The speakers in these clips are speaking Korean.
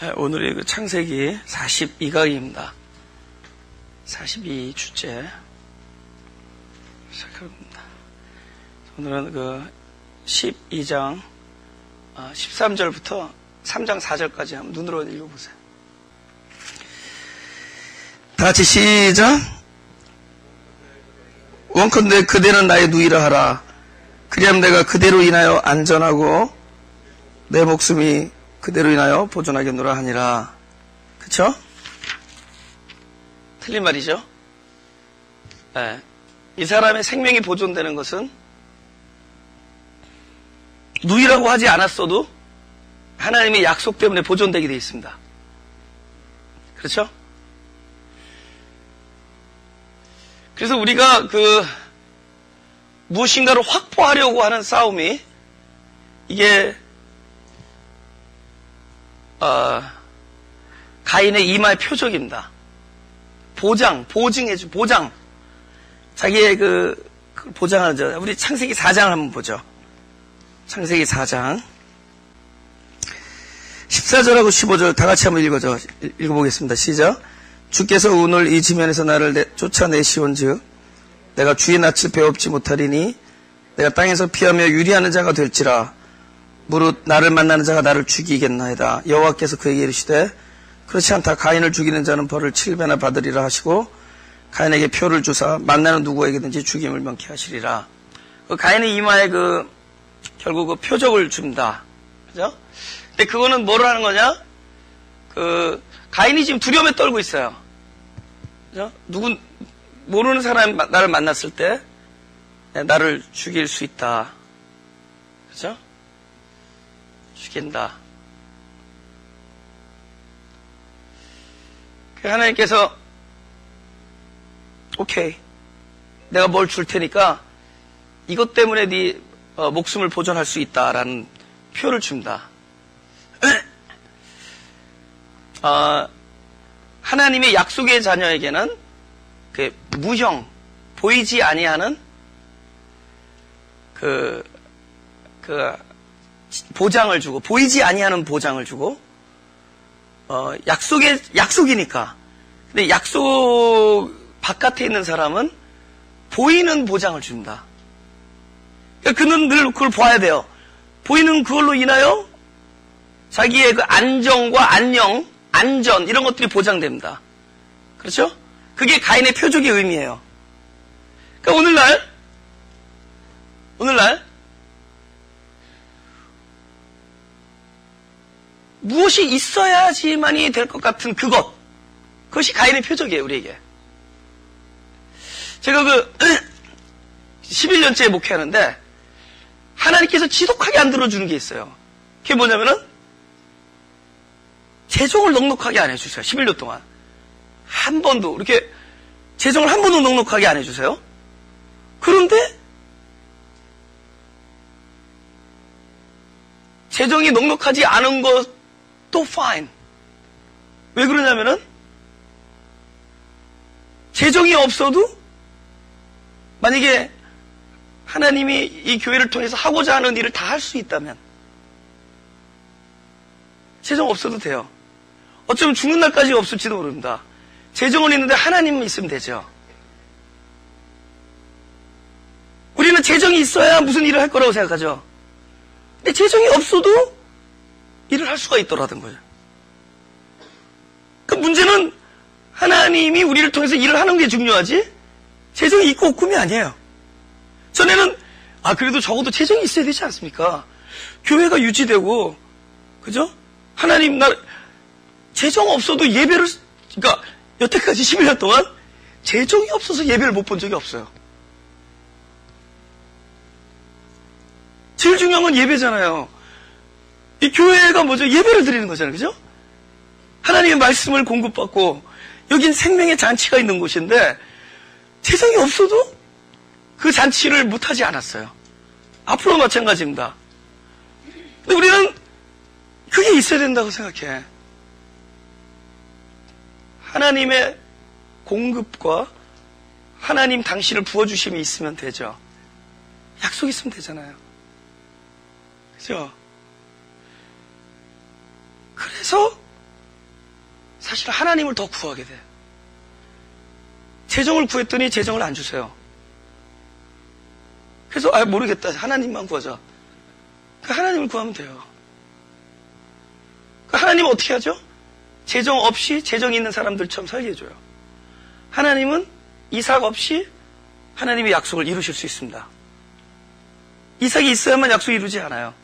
오늘의 그 창세기 42강입니다. 42주째 시작합니다. 오늘은 그 12장 13절부터 3장 4절까지 한번 눈으로 읽어보세요. 다 같이 시작. 원컨대 그대는 나의 누이라 하라. 그리하면 내가 그대로 인하여 안전하고 내 목숨이 그대로 인하여 보존하겠노라 하니라. 그쵸? 틀린 말이죠? 네. 이 사람의 생명이 보존되는 것은 누이라고 하지 않았어도 하나님의 약속 때문에 보존되게 되어 있습니다. 그렇죠? 그래서 우리가 무엇인가를 확보하려고 하는 싸움이 이게 가인의 이마의 표적입니다. 보증해주, 보장. 자기의 보장하죠. 우리 창세기 4장을 한번 보죠. 창세기 4장. 14절하고 15절 다 같이 한번 읽어보겠습니다. 시작. 주께서 오늘 이 지면에서 나를 쫓아내시온 즉, 내가 주의 낯을 배웁지 못하리니, 내가 땅에서 피하며 유리하는 자가 될지라, 무릇 나를 만나는 자가 나를 죽이겠나이다. 여호와께서 그에게 이르시되 그렇지 않다. 가인을 죽이는 자는 벌을 7배나 받으리라 하시고 가인에게 표를 주사 만나는 누구에게든지 죽임을 명케 하시리라. 가인의 이마에 결국 표적을 줍니다. 그죠? 근데 그거는 뭐를 하는 거냐? 가인이 지금 두려움에 떨고 있어요. 그죠? 모르는 사람이 나를 만났을 때 나를 죽일 수 있다. 그죠? 죽인다. 하나님께서 오케이, 내가 뭘 줄 테니까 이것 때문에 네 목숨을 보존할 수 있다라는 표를 줍니다. 하나님의 약속의 자녀에게는 무형, 보이지 아니하는 보장을 주고, 보이지 아니하는 보장을 주고, 약속이니까. 근데 약속 바깥에 있는 사람은 보이는 보장을 줍니다. 그러니까 그는 늘 그걸 봐야 돼요. 보이는 그걸로 인하여 자기의 안정과 안전, 이런 것들이 보장됩니다. 그렇죠? 그게 가인의 표적의 의미예요. 그러니까 오늘날, 무엇이 있어야지만이 될 것 같은 그것이 가인의 표적이에요, 우리에게. 제가 11년째 목회하는데, 하나님께서 지독하게 안 들어주는 게 있어요. 그게 뭐냐면은, 재정을 넉넉하게 안 해주세요, 11년 동안. 한 번도, 이렇게, 재정을 한 번도 넉넉하게 안 해주세요. 그런데, 재정이 넉넉하지 않은 것도 fine. 왜 그러냐면은, 재정이 없어도, 만약에 하나님이 이 교회를 통해서 하고자 하는 일을 다 할 수 있다면, 재정 없어도 돼요. 어쩌면 죽는 날까지 없을지도 모릅니다. 재정은 있는데 하나님만 있으면 되죠. 우리는 재정이 있어야 무슨 일을 할 거라고 생각하죠. 근데 재정이 없어도 일을 할 수가 있더라는 거예요. 그 문제는 하나님이 우리를 통해서 일을 하는 게 중요하지, 재정이 있고 없고이 아니에요. 전에는, 그래도 적어도 재정이 있어야 되지 않습니까? 교회가 유지되고, 그죠? 하나님, 재정 없어도 그러니까, 여태까지 11년 동안 재정이 없어서 예배를 못 본 적이 없어요. 제일 중요한 건 예배잖아요. 이 교회가 뭐죠? 예배를 드리는 거잖아요. 그죠? 하나님의 말씀을 공급받고, 여긴 생명의 잔치가 있는 곳인데, 재정이 없어도 그 잔치를 못하지 않았어요. 앞으로 마찬가지입니다. 근데 우리는 그게 있어야 된다고 생각해. 하나님의 공급과 하나님 당신을 부어주심이 있으면 되죠. 약속 있으면 되잖아요. 그죠? 그래서 사실 하나님을 더 구하게 돼. 재정을 구했더니 재정을 안 주세요. 그래서 모르겠다. 하나님만 구하자. 하나님을 구하면 돼요. 하나님은 어떻게 하죠? 재정 없이 재정 있는 사람들처럼 살게 해줘요. 하나님은 이삭 없이 하나님의 약속을 이루실 수 있습니다. 이삭이 있어야만 약속을 이루지 않아요.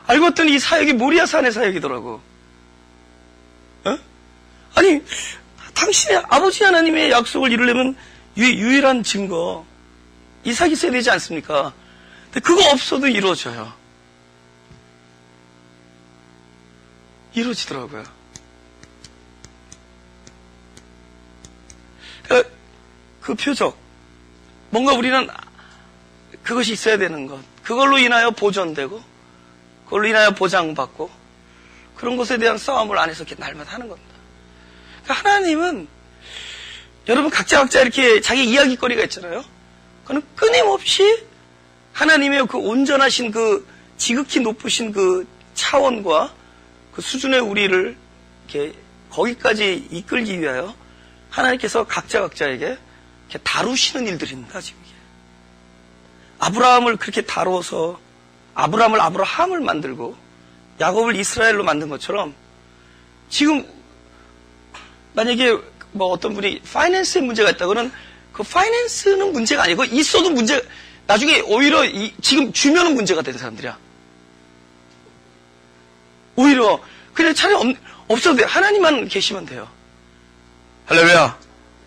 알고 봤더니 이 사역이 모리아 산의 사역이더라고. 어? 아니, 당신의 아버지 하나님의 약속을 이루려면 유일한 증거 이삭이 있어야 되지 않습니까? 근데 그거 없어도 이루어져요. 이루어지더라고요. 그 표적, 뭔가 우리는 그것이 있어야 되는 것, 그걸로 인하여 보존되고 그걸로 인하여 보장받고 그런 것에 대한 싸움을 안에서 이렇게 날마다 하는 겁니다. 그러니까 하나님은 여러분 각자 이렇게 자기 이야기거리가 있잖아요. 그거는 끊임없이 하나님의 그 온전하신 그 지극히 높으신 그 차원과 그 수준의 우리를 이렇게 거기까지 이끌기 위하여 하나님께서 각자에게 이렇게 다루시는 일들입니다. 지금 이게. 아브라함을 그렇게 다루어서 아브라함을 아브라함을 만들고 야곱을 이스라엘로 만든 것처럼 지금 만약에 뭐 어떤 분이 파이낸스에 문제가 있다고는 그 파이낸스는 문제가 아니고 있어도 문제 나중에 오히려 지금 주면은 문제가 되는 사람들이야. 오히려 그냥 차라리 없어도 돼. 하나님만 계시면 돼요. 할렐루야.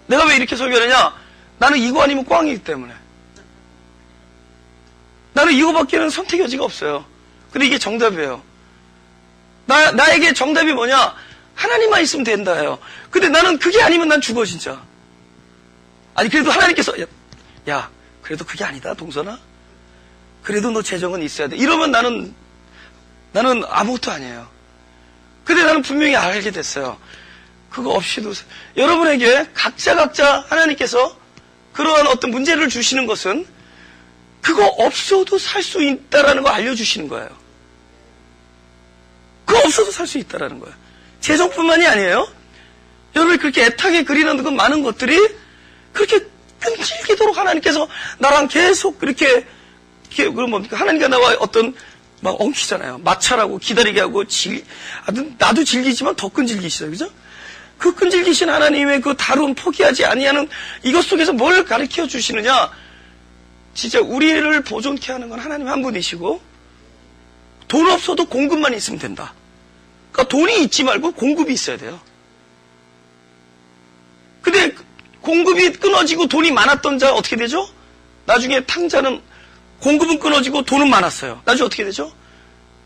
내가 왜 이렇게 설교하느냐? 나는 이거 아니면 꽝이기 때문에. 나는 이거밖에는 선택 여지가 없어요. 근데 이게 정답이에요. 나에게 정답이 뭐냐? 하나님만 있으면 된다예요. 근데 나는 그게 아니면 난 죽어 진짜. 아니 그래도 하나님께서 야 그래도 그게 아니다 동선아. 그래도 너 재정은 있어야 돼. 이러면 나는 아무것도 아니에요. 근데 나는 분명히 알게 됐어요. 그거 없이도 여러분에게 각자 하나님께서 그러한 어떤 문제를 주시는 것은 그거 없어도 살 수 있다라는 거 알려주시는 거예요. 그거 없어도 살 수 있다라는 거예요. 재정뿐만이 아니에요. 여러분이 그렇게 애타게 그리는 그 많은 것들이 그렇게 끈질기도록 하나님께서 나랑 계속 그렇게 그럼 뭡니까? 하나님과 나와 어떤 막 엉키잖아요. 마찰하고 기다리게 하고 나도 즐기지만 더 끈질기시죠. 그죠? 그 끈질기신 하나님의 그 다루음 포기하지 아니하는 이것 속에서 뭘 가르쳐 주시느냐? 진짜 우리를 보존케 하는 건 하나님 한 분이시고 돈 없어도 공급만 있으면 된다. 그러니까 돈이 있지 말고 공급이 있어야 돼요. 근데 공급이 끊어지고 돈이 많았던 자 어떻게 되죠? 나중에 탕자는 공급은 끊어지고 돈은 많았어요. 나중에 어떻게 되죠?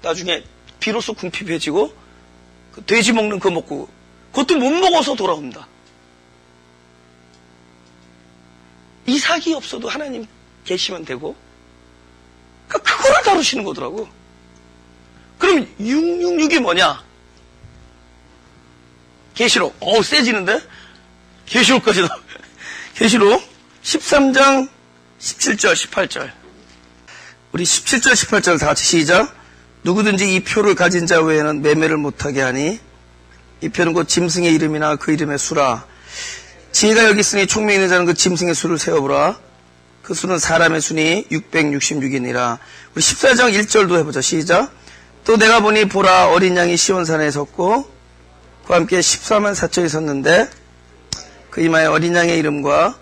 나중에 비로소 궁핍해지고 그 돼지 먹는 거 먹고 그것도 못 먹어서 돌아옵니다. 이삭이 없어도 하나님 계시면 되고 그러니까 그거를 다루시는 거더라고. 그럼 666이 뭐냐? 계시록. 세지는데? 계시록까지도. 계시록 13장 17절 18절 우리 17절 18절 다 같이 시작. 누구든지 이 표를 가진 자 외에는 매매를 못하게 하니 이 표는 곧 짐승의 이름이나 그 이름의 수라. 지혜가 여기 있으니 총명이 있는 자는 그 짐승의 수를 세어보라. 그 수는 사람의 수니 666이니라. 우리 14장 1절도 해보자. 시작. 또 내가 보니 보라 어린 양이 시온산에 섰고 그와 함께 14만 4천이 섰는데 그 이마에 어린 양의 이름과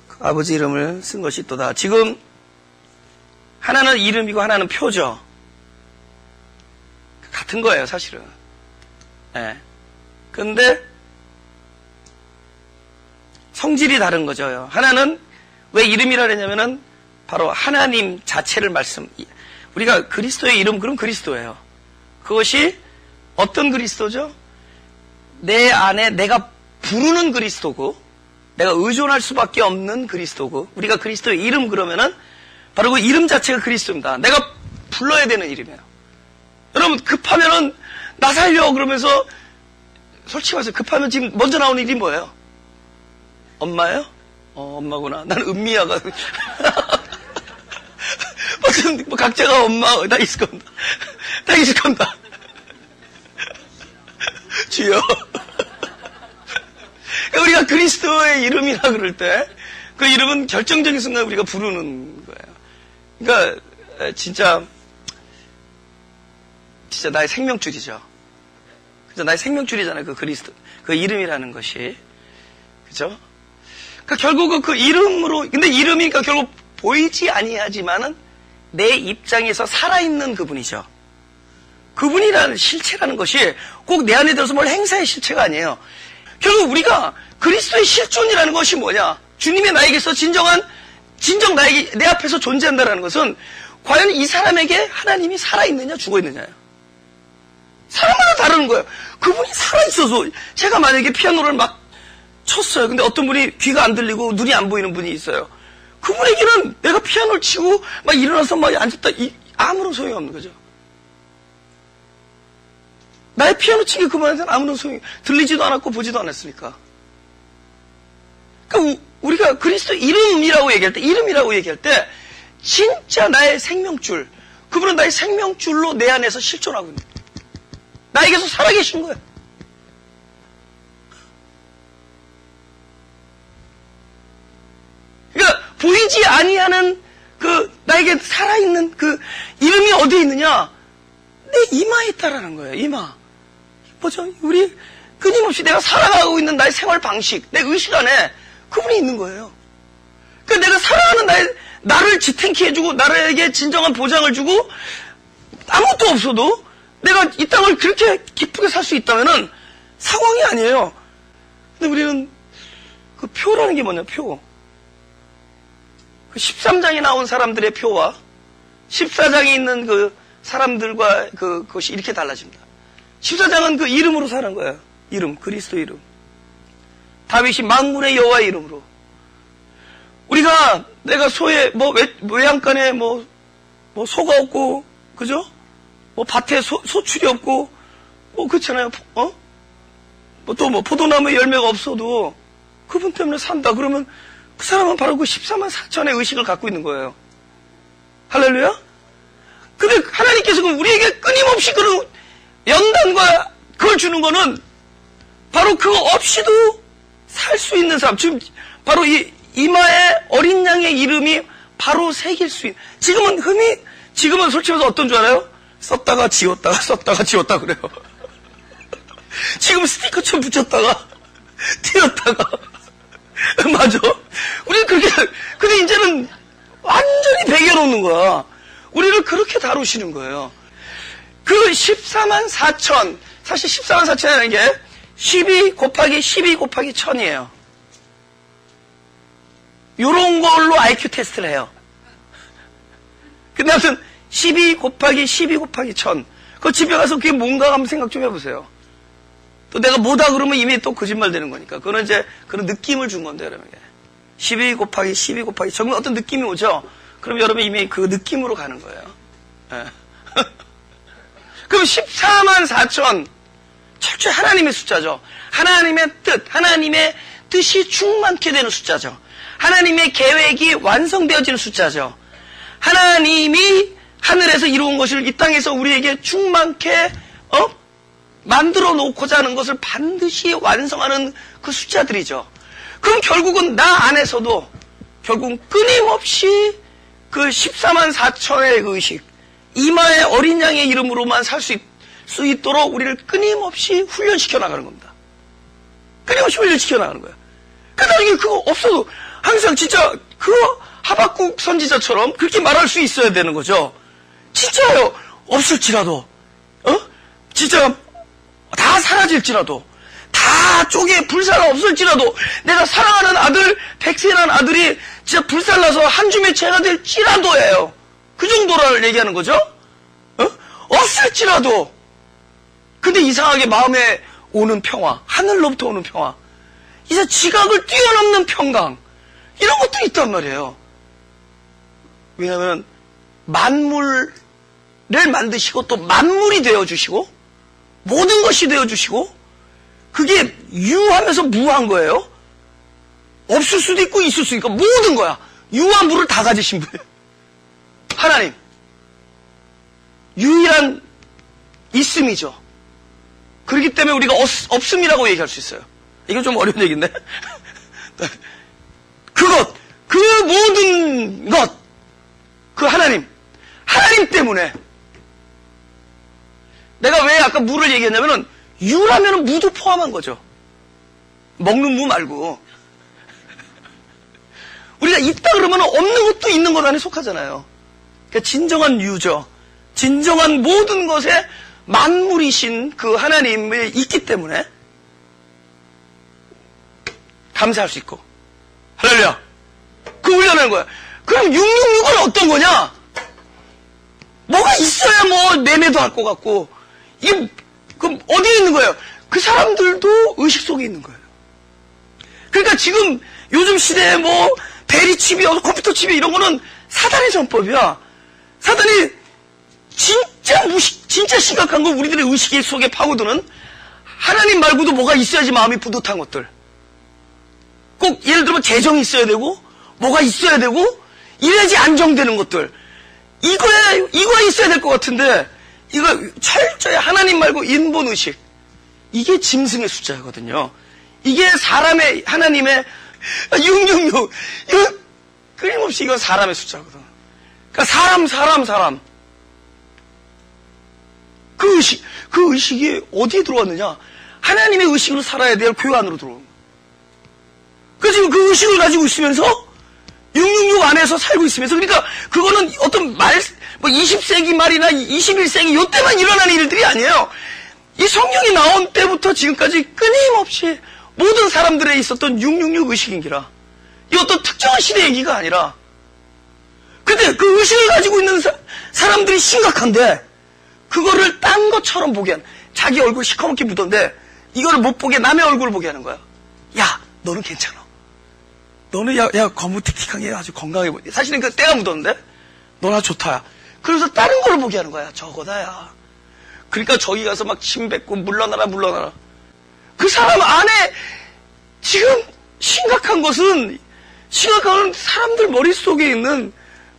그 아버지 이름을 쓴 것이 있도다. 지금 하나는 이름이고 하나는 표죠. 같은 거예요 사실은. 네. 근데 성질이 다른 거죠. 하나는 왜 이름이라 그랬냐면은 바로 하나님 자체를 우리가 그리스도의 이름 그럼 그리스도예요. 그것이 어떤 그리스도죠? 내 안에 내가 부르는 그리스도고 내가 의존할 수밖에 없는 그리스도고 우리가 그리스도의 이름 그러면은 바로 그 이름 자체가 그리스도입니다. 내가 불러야 되는 이름이에요. 여러분 급하면은 나 살려 그러면서 솔직히 말해서 급하면 지금 먼저 나오는 일이 뭐예요? 엄마예요? 엄마구나. 나는 은미야가. 무슨, 각자가 엄마, 나 있을 건다. 나 있을 건다. 주여. 우리가 그리스도의 이름이라 그럴 때 그 이름은 결정적인 순간 우리가 부르는 거예요. 그러니까 진짜 나의 생명줄이죠. 그죠? 나의 생명줄이잖아요. 그 그리스도, 그 이름이라는 것이. 그죠? 그러니까 결국은 그 이름으로, 근데 이름이 그러니까 결국 보이지 아니하지만은 내 입장에서 살아있는 그분이죠. 그분이라는 실체라는 것이 꼭 내 안에 들어서 뭘 행사의 실체가 아니에요. 결국 우리가 그리스도의 실존이라는 것이 뭐냐? 주님의 나에게서 진정 나에게, 내 앞에서 존재한다는 것은 과연 이 사람에게 하나님이 살아있느냐, 죽어있느냐예요. 사람마다 다르는 거예요. 그분이 살아있어서, 제가 만약에 피아노를 막 쳤어요. 근데 어떤 분이 귀가 안 들리고 눈이 안 보이는 분이 있어요. 그분에게는 내가 피아노를 치고 막 일어나서 막 앉았다, 아무런 소용이 없는 거죠. 나의 피아노 치기 그만해서는 아무런 소용이, 들리지도 않았고 보지도 않았으니까. 그러니까 우리가 그리스도 이름이라고 얘기할 때 진짜 나의 생명줄, 그분은 나의 생명줄로 내 안에서 실존하고 있는 거예요. 나에게서 살아계신 거예요. 그러니까 보이지 아니하는 그 나에게 살아있는 그 이름이 어디에 있느냐? 내 이마에 있다라는 거예요. 이마. 뭐죠? 우리 끊임없이 내가 살아가고 있는 나의 생활 방식, 내 의식 안에 그분이 있는 거예요. 그러니까 내가 살아가는 나를 지탱케 해주고 나에게 진정한 보장을 주고 아무것도 없어도 내가 이 땅을 그렇게 기쁘게 살 수 있다면은 상황이 아니에요. 근데 우리는 그 표라는 게 뭐냐, 표. 그 13장에 나온 사람들의 표와 14장에 있는 그 사람들과 그것이 이렇게 달라집니다. 14장은 그 이름으로 사는 거예요. 이름, 그리스도 이름. 다윗이 만군의 여호와의 이름으로. 우리가 내가 외양간에 소가 없고, 그죠? 밭에 소출이 없고, 그렇잖아요. 포도나무에 열매가 없어도 그분 때문에 산다. 그러면 그 사람은 바로 그 14만 4천의 의식을 갖고 있는 거예요. 할렐루야? 근데 하나님께서 우리에게 끊임없이 그런 연단과 그걸 주는 거는 바로 그거 없이도 살 수 있는 사람. 지금 바로 이 이마에 어린 양의 이름이 바로 새길 수 있는. 지금은 솔직히 말해서 어떤 줄 알아요? 썼다가 지웠다 그래요. 지금 스티커처럼 붙였다가 띄었다가 맞아. 우리는 그렇게. 근데 이제는 완전히 배겨놓는 거야. 우리를 그렇게 다루시는 거예요. 그 14만 4천, 사실 14만 4천이라는 게 12 곱하기 1000이에요. 요런 걸로 IQ 테스트를 해요. 근데 아무튼 12 곱하기 1000. 그 집에 가서 그게 뭔가 한번 생각 좀 해보세요. 또 내가 뭐다 그러면 이미 또 거짓말 되는 거니까. 그거는 이제 그런 느낌을 준 건데, 여러분에게. 12 곱하기 정말 어떤 느낌이 오죠? 그럼 여러분 이미 그 느낌으로 가는 거예요. 네. 그럼 14만 4천. 철저히 하나님의 숫자죠. 하나님의 뜻이 충만케 되는 숫자죠. 하나님의 계획이 완성되어지는 숫자죠. 하나님이 하늘에서 이루은 것을 이 땅에서 우리에게 충만케 만들어 놓고자 하는 것을 반드시 완성하는 그 숫자들이죠. 그럼 결국은 나 안에서도 결국은 끊임없이 그 14만 4천의 의식, 이마의 어린 양의 이름으로만 살 수 있도록 우리를 끊임없이 훈련시켜 나가는 겁니다. 끊임없이 훈련시켜 나가는 거예요. 그러니까 나중에 그거 없어도 항상 진짜 그거 하박국 선지자처럼 그렇게 말할 수 있어야 되는 거죠. 진짜요. 없을지라도, 진짜 다 사라질지라도, 다 쪽에 불사가 없을지라도, 내가 사랑하는 아들, 백세라는 아들이 진짜 불살나서 한 줌의 죄가 될지라도예요. 그 정도를 얘기하는 거죠. 없을지라도. 근데 이상하게 마음에 오는 평화, 하늘로부터 오는 평화, 이제 지각을 뛰어넘는 평강, 이런 것도 있단 말이에요. 왜냐하면 만물을 만드시고 또 만물이 되어주시고 모든 것이 되어주시고 그게 유하면서 무한 거예요. 없을 수도 있고 있을 수도 있고 모든 거야. 유와 무를 다 가지신 분이에요. 하나님. 유일한 있음이죠. 그렇기 때문에 우리가 없음이라고 얘기할 수 있어요. 이건 좀 어려운 얘기인데. 그것, 그 모든 것, 그 하나님 때문에. 내가 왜 아까 무를 얘기했냐면은, 유라면은 무도 포함한 거죠. 먹는 무 말고. 우리가 있다 그러면 없는 것도 있는 것 안에 속하잖아요. 그러니까 진정한 유죠. 진정한 모든 것에 만물이신 그 하나님이 있기 때문에 감사할 수 있고. 할렐루야. 그 훈련하는 거야. 그럼 666은 어떤 거냐? 뭐가 있어야 뭐 매매도 할 것 같고. 이게 그럼 어디에 있는 거예요? 그 사람들도 의식 속에 있는 거예요. 그러니까 지금 요즘 시대에 뭐 베리칩이 컴퓨터 칩이 이런 거는 사단의 전법이야. 사단이 진짜 심각한 거 우리들의 의식 속에 파고드는 하나님 말고도 뭐가 있어야지 마음이 뿌듯한 것들. 꼭 예를 들면 재정이 있어야 되고 뭐가 있어야 되고 이래야지 안정되는 것들. 이거에 있어야 될 것 같은데 이거 철저히 하나님 말고 인본 의식. 이게 짐승의 숫자거든요. 이게 사람의 하나님의 666. 이거 끊임없이 이건 사람의 숫자거든. 그러니까 사람. 그 의식이 어디에 들어왔느냐? 하나님의 의식으로 살아야 될 교회 안으로 들어오는 거예요. 그래서 지금 그 의식을 가지고 있으면서 666 안에서 살고 있으면서 그러니까 그거는 어떤 뭐 20세기 말이나 21세기 요때만 일어나는 일들이 아니에요. 이 성경이 나온 때부터 지금까지 끊임없이 모든 사람들에 있었던 666 의식인기라. 이 어떤 특정한 시대 얘기가 아니라. 근데 그 의식을 가지고 있는 사람들이 심각한데 그거를 딴 것처럼 보게 하는. 자기 얼굴 시커멓게 묻었는데 이거를 못 보게 남의 얼굴을 보게 하는 거야. 야, 너는 괜찮아. 너는 야 거무틱틱하게 아주 건강해 보여. 사실은 그 때가 묻었는데 너나 좋다. 그래서 다른 걸 보게 하는 거야. 저거다야. 그러니까 저기 가서 막 침 뱉고 물러나라. 그 사람 안에 지금 심각한 것은 사람들 머릿속에 있는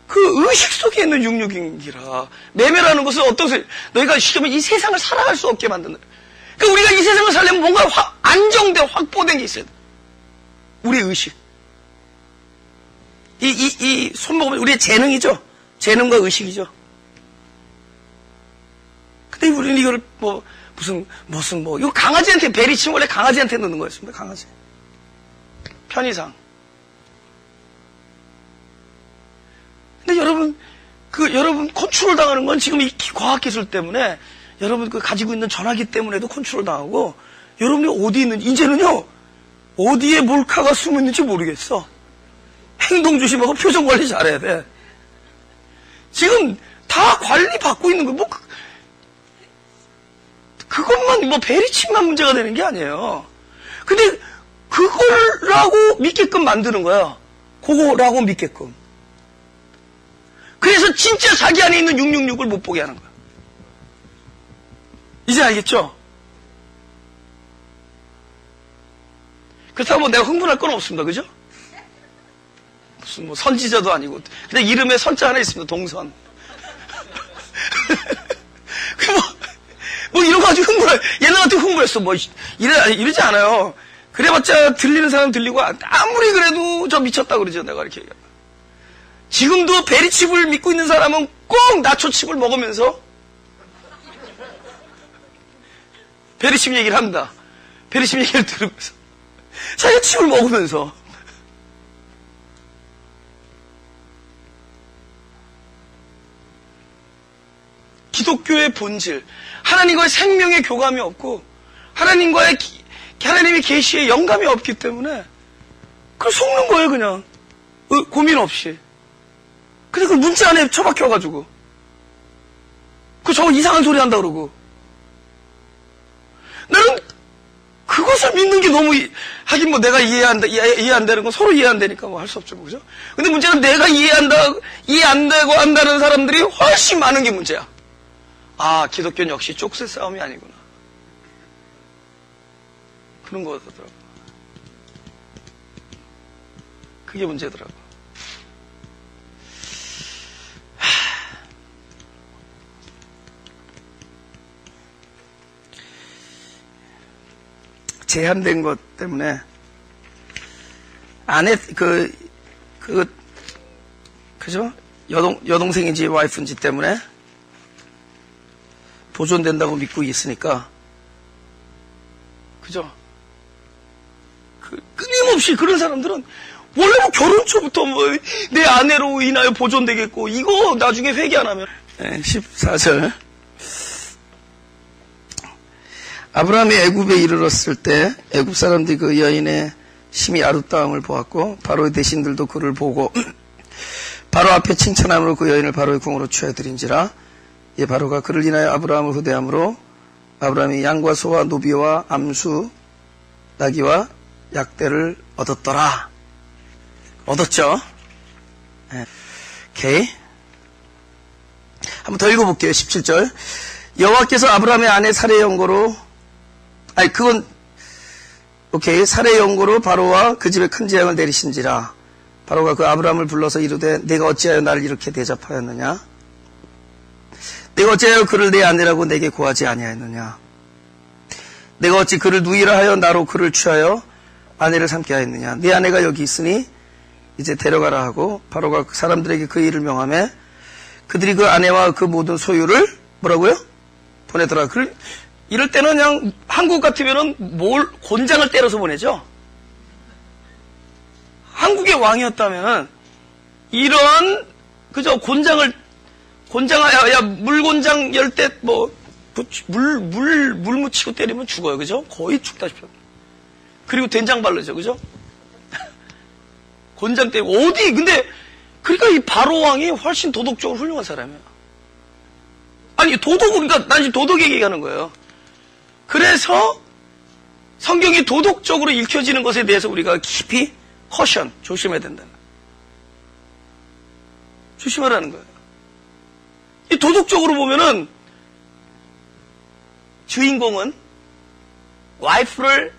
그 의식 속에 있는 666인기라. 매매라는 것은 어떤 너희가 시키면 이 세상을 살아갈 수 없게 만드는. 그러니까 우리가 이 세상을 살려면 뭔가 안정된 확보된 게 있어야 돼. 우리의 의식. 이 손목은 우리의 재능이죠. 재능과 의식이죠. 근데 우리는 이거를 이거 강아지한테 베리치면 원래 강아지한테 넣는 거였습니다. 강아지. 편의상. 근데 여러분 컨트롤 당하는 건 지금 이 과학기술 때문에 여러분 가지고 있는 전화기 때문에도 컨트롤 당하고 여러분이 어디 있는지 이제는요 어디에 몰카가 숨어 있는지 모르겠어. 행동 조심하고 표정 관리 잘해야 돼. 지금 다 관리 받고 있는 거 그것만 베리칩만 문제가 되는 게 아니에요. 근데 그거라고 믿게끔 만드는 거야. 그거라고 믿게끔. 그래서 진짜 자기 안에 있는 666을 못 보게 하는 거야. 이제 알겠죠? 그렇다고 내가 흥분할 건 없습니다. 그죠? 무슨 선지자도 아니고. 근데 이름에 선자 하나 있습니다. 동선. 이런 거 가지고 옛날 같은 흥분했어. 이러지 않아요. 그래봤자 들리는 사람 들리고, 아무리 그래도 저 미쳤다 그러죠. 내가 이렇게 얘기하면. 지금도 베리칩을 믿고 있는 사람은 꼭 나초칩을 먹으면서 베리칩 얘기를 합니다. 베리칩 얘기를 들으면서. 자기가 칩을 먹으면서. 기독교의 본질, 하나님과의 생명의 교감이 없고 하나님의 계시의 영감이 없기 때문에 그걸 속는 거예요. 그냥 고민 없이. 근데 그 문자 안에 처박혀가지고 저거 이상한 소리 한다 그러고 나는 그것을 믿는 게 너무 하긴 내가 이해 안 되는 건 서로 이해 안 되니까 할 수 없죠. 그죠? 근데 문제는 내가 이해 안 되고 한다는 사람들이 훨씬 많은 게 문제야. 아, 기독교는 역시 쪽수 싸움이 아니구나. 그런 거더라고. 그게 문제더라고. 제한된 것 때문에 아내 그죠? 여동생인지 와이프인지 때문에 보존된다고 믿고 있으니까, 그죠? 끊임없이 그런 사람들은 원래 뭐 결혼 초부터 뭐 내 아내로 인하여 보존되겠고, 이거 나중에 회개 안 하면. 14절. 아브라함이 애굽에 이르렀을 때 애굽 사람들이 그 여인의 심히 아름다움을 보았고 바로의 대신들도 그를 보고 바로 앞에 칭찬함으로 그 여인을 바로의 궁으로 취하들인지라. 이 바로가 그를 인하여 아브라함을 후대함으로 아브라함이 양과 소와 노비와 암수 나귀와 약대를 얻었더라. 얻었죠? 네. 오케이. 한번 더 읽어볼게요. 17절. 여호와께서 아브라함의 아내 사레의 연고로, 오케이. 사레의 연고로 바로와 그 집에 큰 재앙을 내리신지라. 바로가 그 아브라함을 불러서 이르되 내가 어찌하여 나를 이렇게 대접하였느냐? 내가 어찌하여 그를 내 아내라고 내게 고하지 아니하였느냐? 내가 어찌 그를 누이라 하여 나로 그를 취하여 아내를 삼게 하였느냐? 네 아내가 여기 있으니 이제 데려가라 하고 바로가 사람들에게 그 일을 명하매 그들이 그 아내와 그 모든 소유를 뭐라고요? 보내더라. 이럴 때는 그냥 한국 같으면은 곤장을 때려서 보내죠. 한국의 왕이었다면은 이런 그저 야 물곤장 열 때 물 묻히고 때리면 죽어요. 그죠? 거의 죽다시피. 그리고 된장 바르죠. 그죠? 곤장 때리고 근데 그러니까 이 바로 왕이 훨씬 도덕적으로 훌륭한 사람이야. 아니 그러니까 난 지금 도덕 얘기하는 거예요. 그래서 성경이 도덕적으로 읽혀지는 것에 대해서 우리가 깊이 커션 조심해야 된다는 거예요. 조심하라는 거예요. 이 도덕적으로 보면은 주인공은 와이프를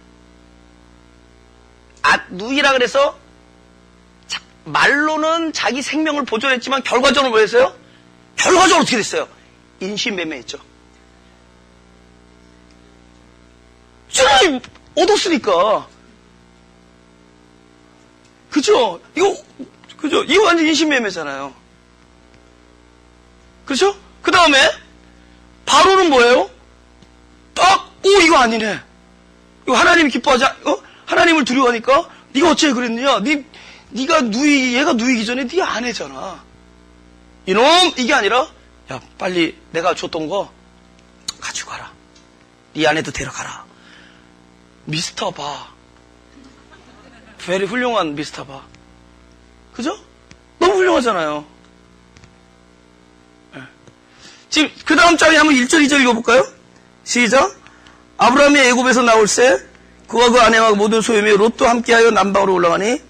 누이라 그래서 말로는 자기 생명을 보존했지만 결과적으로 뭐 했어요? 결과적으로 어떻게 됐어요? 인신매매했죠. 사람이 얻었으니까. 그죠? 이거 완전 인신매매잖아요. 그렇죠? 그 다음에 바로는 뭐예요? 이거 아니네. 이거 하나님이 기뻐하지, 하나님을 두려워하니까 네가 어째 그랬느냐? 얘가 누이기 전에 네 아내잖아. 이놈! 이게 아니라 야 빨리 내가 줬던 거 가지고 가라. 네 아내도 데려가라. 미스터 바. very 훌륭한 미스터 바. 그죠? 너무 훌륭하잖아요. 네. 지금 그 다음 장에 한번 1절 2절 읽어볼까요? 시작. 아브라함이 애굽에서 나올새 그와 그 아내와 모든 소유며 롯도 함께하여 남방으로 올라가니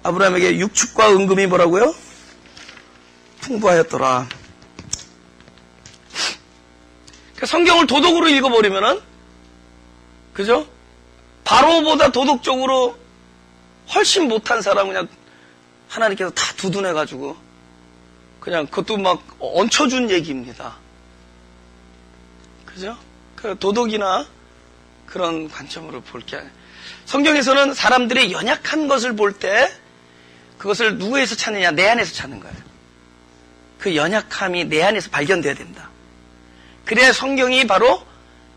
아브라함에게 육축과 은금이 뭐라고요? 풍부하였더라. 그러니까 성경을 도덕으로 읽어버리면은, 그죠? 바로보다 도덕적으로 훨씬 못한 사람 그냥 하나님께서 다 두둔해가지고 그냥 그것도 막 얹혀준 얘기입니다. 그죠? 그 도덕이나 그런 관점으로 볼 게 아니에요. 성경에서는 사람들의 연약한 것을 볼 때 그것을 누구에서 찾느냐? 내 안에서 찾는 거예요. 그 연약함이 내 안에서 발견돼야 된다. 그래야 성경이 바로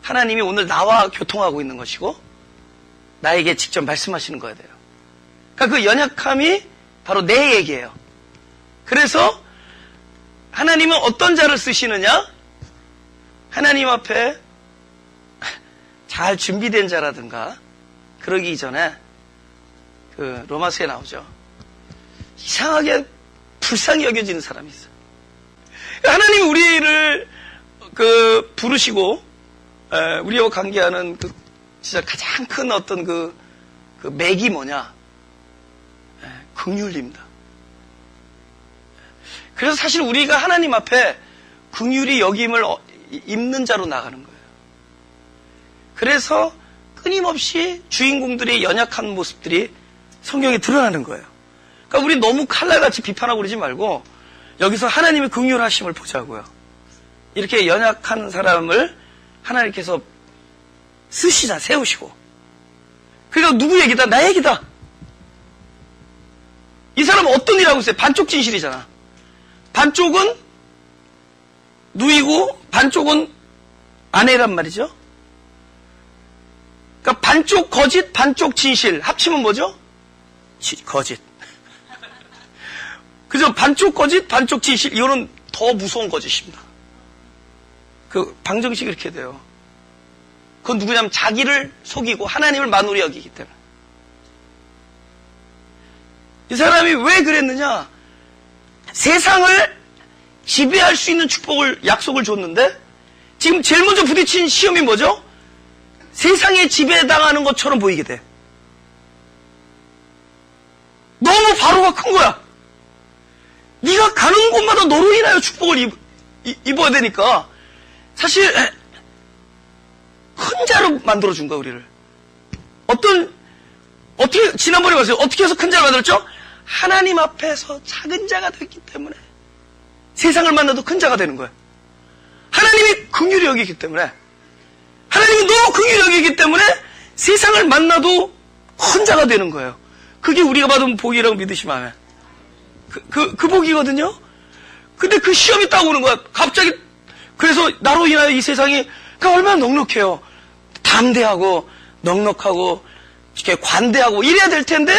하나님이 오늘 나와 교통하고 있는 것이고 나에게 직접 말씀하시는 거야 돼요. 그러니까 그 연약함이 바로 내 얘기예요. 그래서 하나님은 어떤 자를 쓰시느냐? 하나님 앞에 잘 준비된 자라든가 그러기 전에 그 로마서에 나오죠. 이상하게 불쌍히 여겨지는 사람이 있어요. 하나님이 우리를 부르시고 우리와 관계하는 진짜 가장 큰 어떤 그 맥이 뭐냐? 긍휼입니다. 그래서 사실 우리가 하나님 앞에 긍휼이 여김을 입는 자로 나가는 거예요. 그래서 끊임없이 주인공들의 연약한 모습들이 성경에 드러나는 거예요. 그러니까 우리 너무 칼날같이 비판하고 그러지 말고 여기서 하나님의 긍휼하심을 보자고요. 이렇게 연약한 사람을 하나님께서 세우시고 그러니까 누구 얘기다? 나 얘기다. 이 사람은 어떤 일 하고 있어요? 반쪽 진실이잖아. 반쪽은 누이고 반쪽은 아내란 말이죠. 그러니까 반쪽 거짓, 반쪽 진실 합치면 뭐죠? 거짓. 그죠? 반쪽 거짓, 반쪽 진실. 이거는 더 무서운 거짓입니다. 그 방정식이 이렇게 돼요. 그건 누구냐면 자기를 속이고 하나님을 만우리 여기기 때문에. 이 사람이 왜 그랬느냐? 세상을 지배할 수 있는 축복을, 약속을 줬는데 지금 제일 먼저 부딪힌 시험이 뭐죠? 세상에 지배당하는 것처럼 보이게 돼. 너무 바로가 큰 거야. 네가 가는 곳마다 너로 인하여 축복을 입어야 되니까 사실 큰 자로 만들어준 거야, 우리를. 어떻게, 지난번에 봤어요. 어떻게 해서 큰 자로 만들었죠? 하나님 앞에서 작은 자가 됐기 때문에 세상을 만나도 큰 자가 되는 거예요. 하나님이 긍휼히 여기기 때문에, 하나님이 너무 긍휼히 여기기 때문에 세상을 만나도 큰 자가 되는 거예요. 그게 우리가 받은 복이라고 믿으시면 아멘. 그 복이거든요? 근데 그 시험이 딱 오는 거야. 갑자기. 그래서 나로 인하여 이 세상이 얼마나 넉넉해요. 담대하고 넉넉하고 이렇게 관대하고 이래야 될 텐데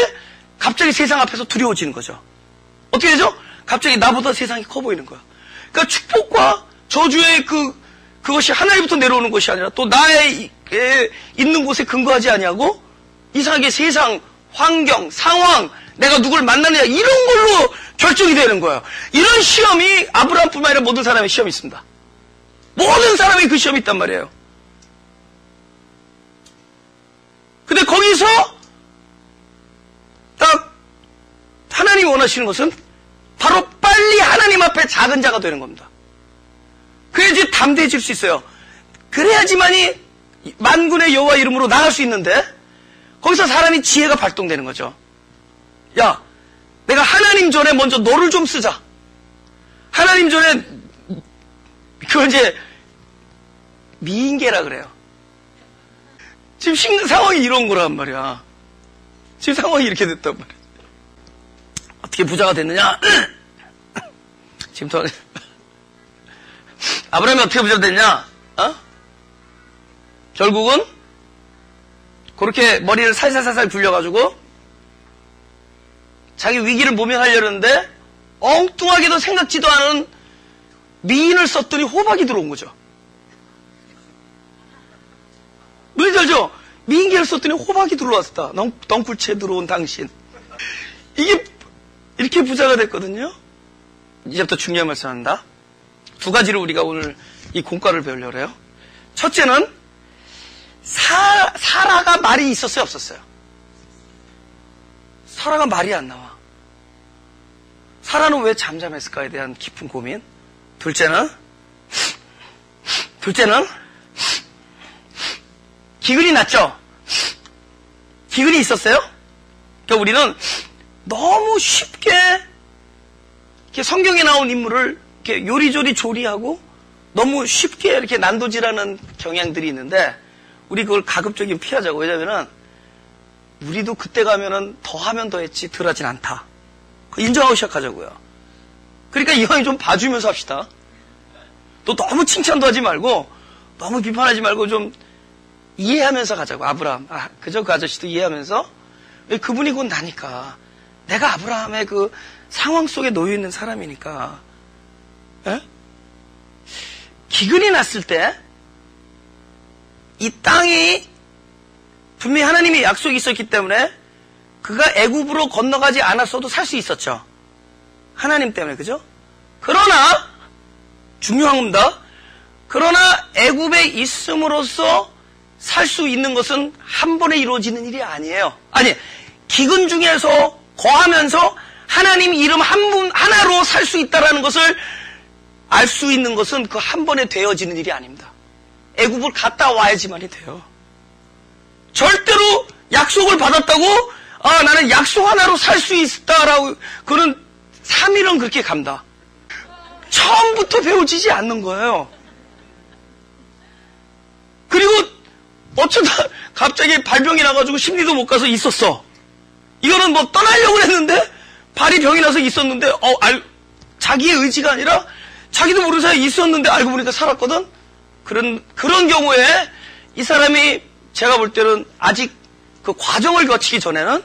갑자기 세상 앞에서 두려워지는 거죠. 어떻게 되죠? 갑자기 나보다 세상이 커 보이는 거야. 그러니까 축복과 저주의 그것이 하나님부터 내려오는 것이 아니라 또 나의 있는 곳에 근거하지 아니하고 이상하게 세상, 환경, 상황, 내가 누굴 만나느냐 이런 걸로 결정이 되는 거예요. 이런 시험이 아브라함뿐만 아니라 모든 사람의 시험이 있습니다. 모든 사람이 그 시험이 있단 말이에요. 근데 거기서 딱 하나님이 원하시는 것은 바로 빨리 하나님 앞에 작은 자가 되는 겁니다. 그래야지 담대해질 수 있어요. 그래야지만이 만군의 여호와 이름으로 나갈 수 있는데 거기서 사람이 지혜가 발동되는 거죠. 야, 내가 하나님 전에 먼저 너를 좀 쓰자. 하나님 전에 그건 이제 미인계라 그래요. 지금 상황이 이런 거란 말이야. 지금 상황이 이렇게 됐단 말이야. 어떻게 부자가 됐느냐? 지금 더 아브라함이 어떻게 부자가 됐냐? 결국은 그렇게 머리를 살살살살 굴려가지고 자기 위기를 모면하려는데 엉뚱하게도 생각지도 않은 미인을 썼더니 호박이 들어온 거죠. 뭔지 알죠? 미인계를 썼더니 호박이 들어왔다. 넝쿨채 들어온 당신. 이게 이렇게 부자가 됐거든요. 이제부터 중요한 말씀합니다. 두 가지를 우리가 오늘 이 공과를 배우려고 해요. 첫째는 사라가 말이 있었어요, 없었어요? 사라가 말이 안 나와. 사라는 왜 잠잠했을까에 대한 깊은 고민. 둘째는 기근이 났죠? 기근이 있었어요? 그러니까 우리는 너무 쉽게 이렇게 성경에 나온 인물을 이렇게 요리조리 조리하고 너무 쉽게 이렇게 난도질하는 경향들이 있는데 우리 그걸 가급적이면 피하자고. 왜냐면은 우리도 그때 가면은 더 하면 더 했지 덜 하진 않다. 인정하고 시작하자고요. 그러니까 이왕이 좀 봐주면서 합시다. 또 너무 칭찬도 하지 말고 너무 비판하지 말고 좀 이해하면서 가자고. 아브라함, 그저 그 아저씨도 이해하면서. 왜 그분이 곧 나니까. 내가 아브라함의 그 상황 속에 놓여 있는 사람이니까. 에? 기근이 났을 때 이 땅이 분명히 하나님의 약속이 있었기 때문에 그가 애굽으로 건너가지 않았어도 살 수 있었죠. 하나님 때문에, 그죠? 그러나 중요한 겁니다. 그러나 애굽에 있음으로써 살 수 있는 것은 한 번에 이루어지는 일이 아니에요. 아니, 기근 중에서 거하면서 하나님 이름 하나로 살 수 있다는 것을 알 수 있는 것은 그 한 번에 되어지는 일이 아닙니다. 애굽을 갔다 와야지만이 돼요. 절대로 약속을 받았다고 나는 약속 하나로 살 수 있다라고 그는 3일은 그렇게 간다. 처음부터 배워지지 않는 거예요. 그리고 어쩌다 갑자기 발병이 나가지고 심리도 못 가서 있었어. 이거는 뭐 떠나려고 했는데 발이 병이 나서 있었는데 자기의 의지가 아니라 자기도 모르는 사이에 있었는데 알고 보니까 살았거든. 그런 경우에 이 사람이 제가 볼 때는 아직 그 과정을 거치기 전에는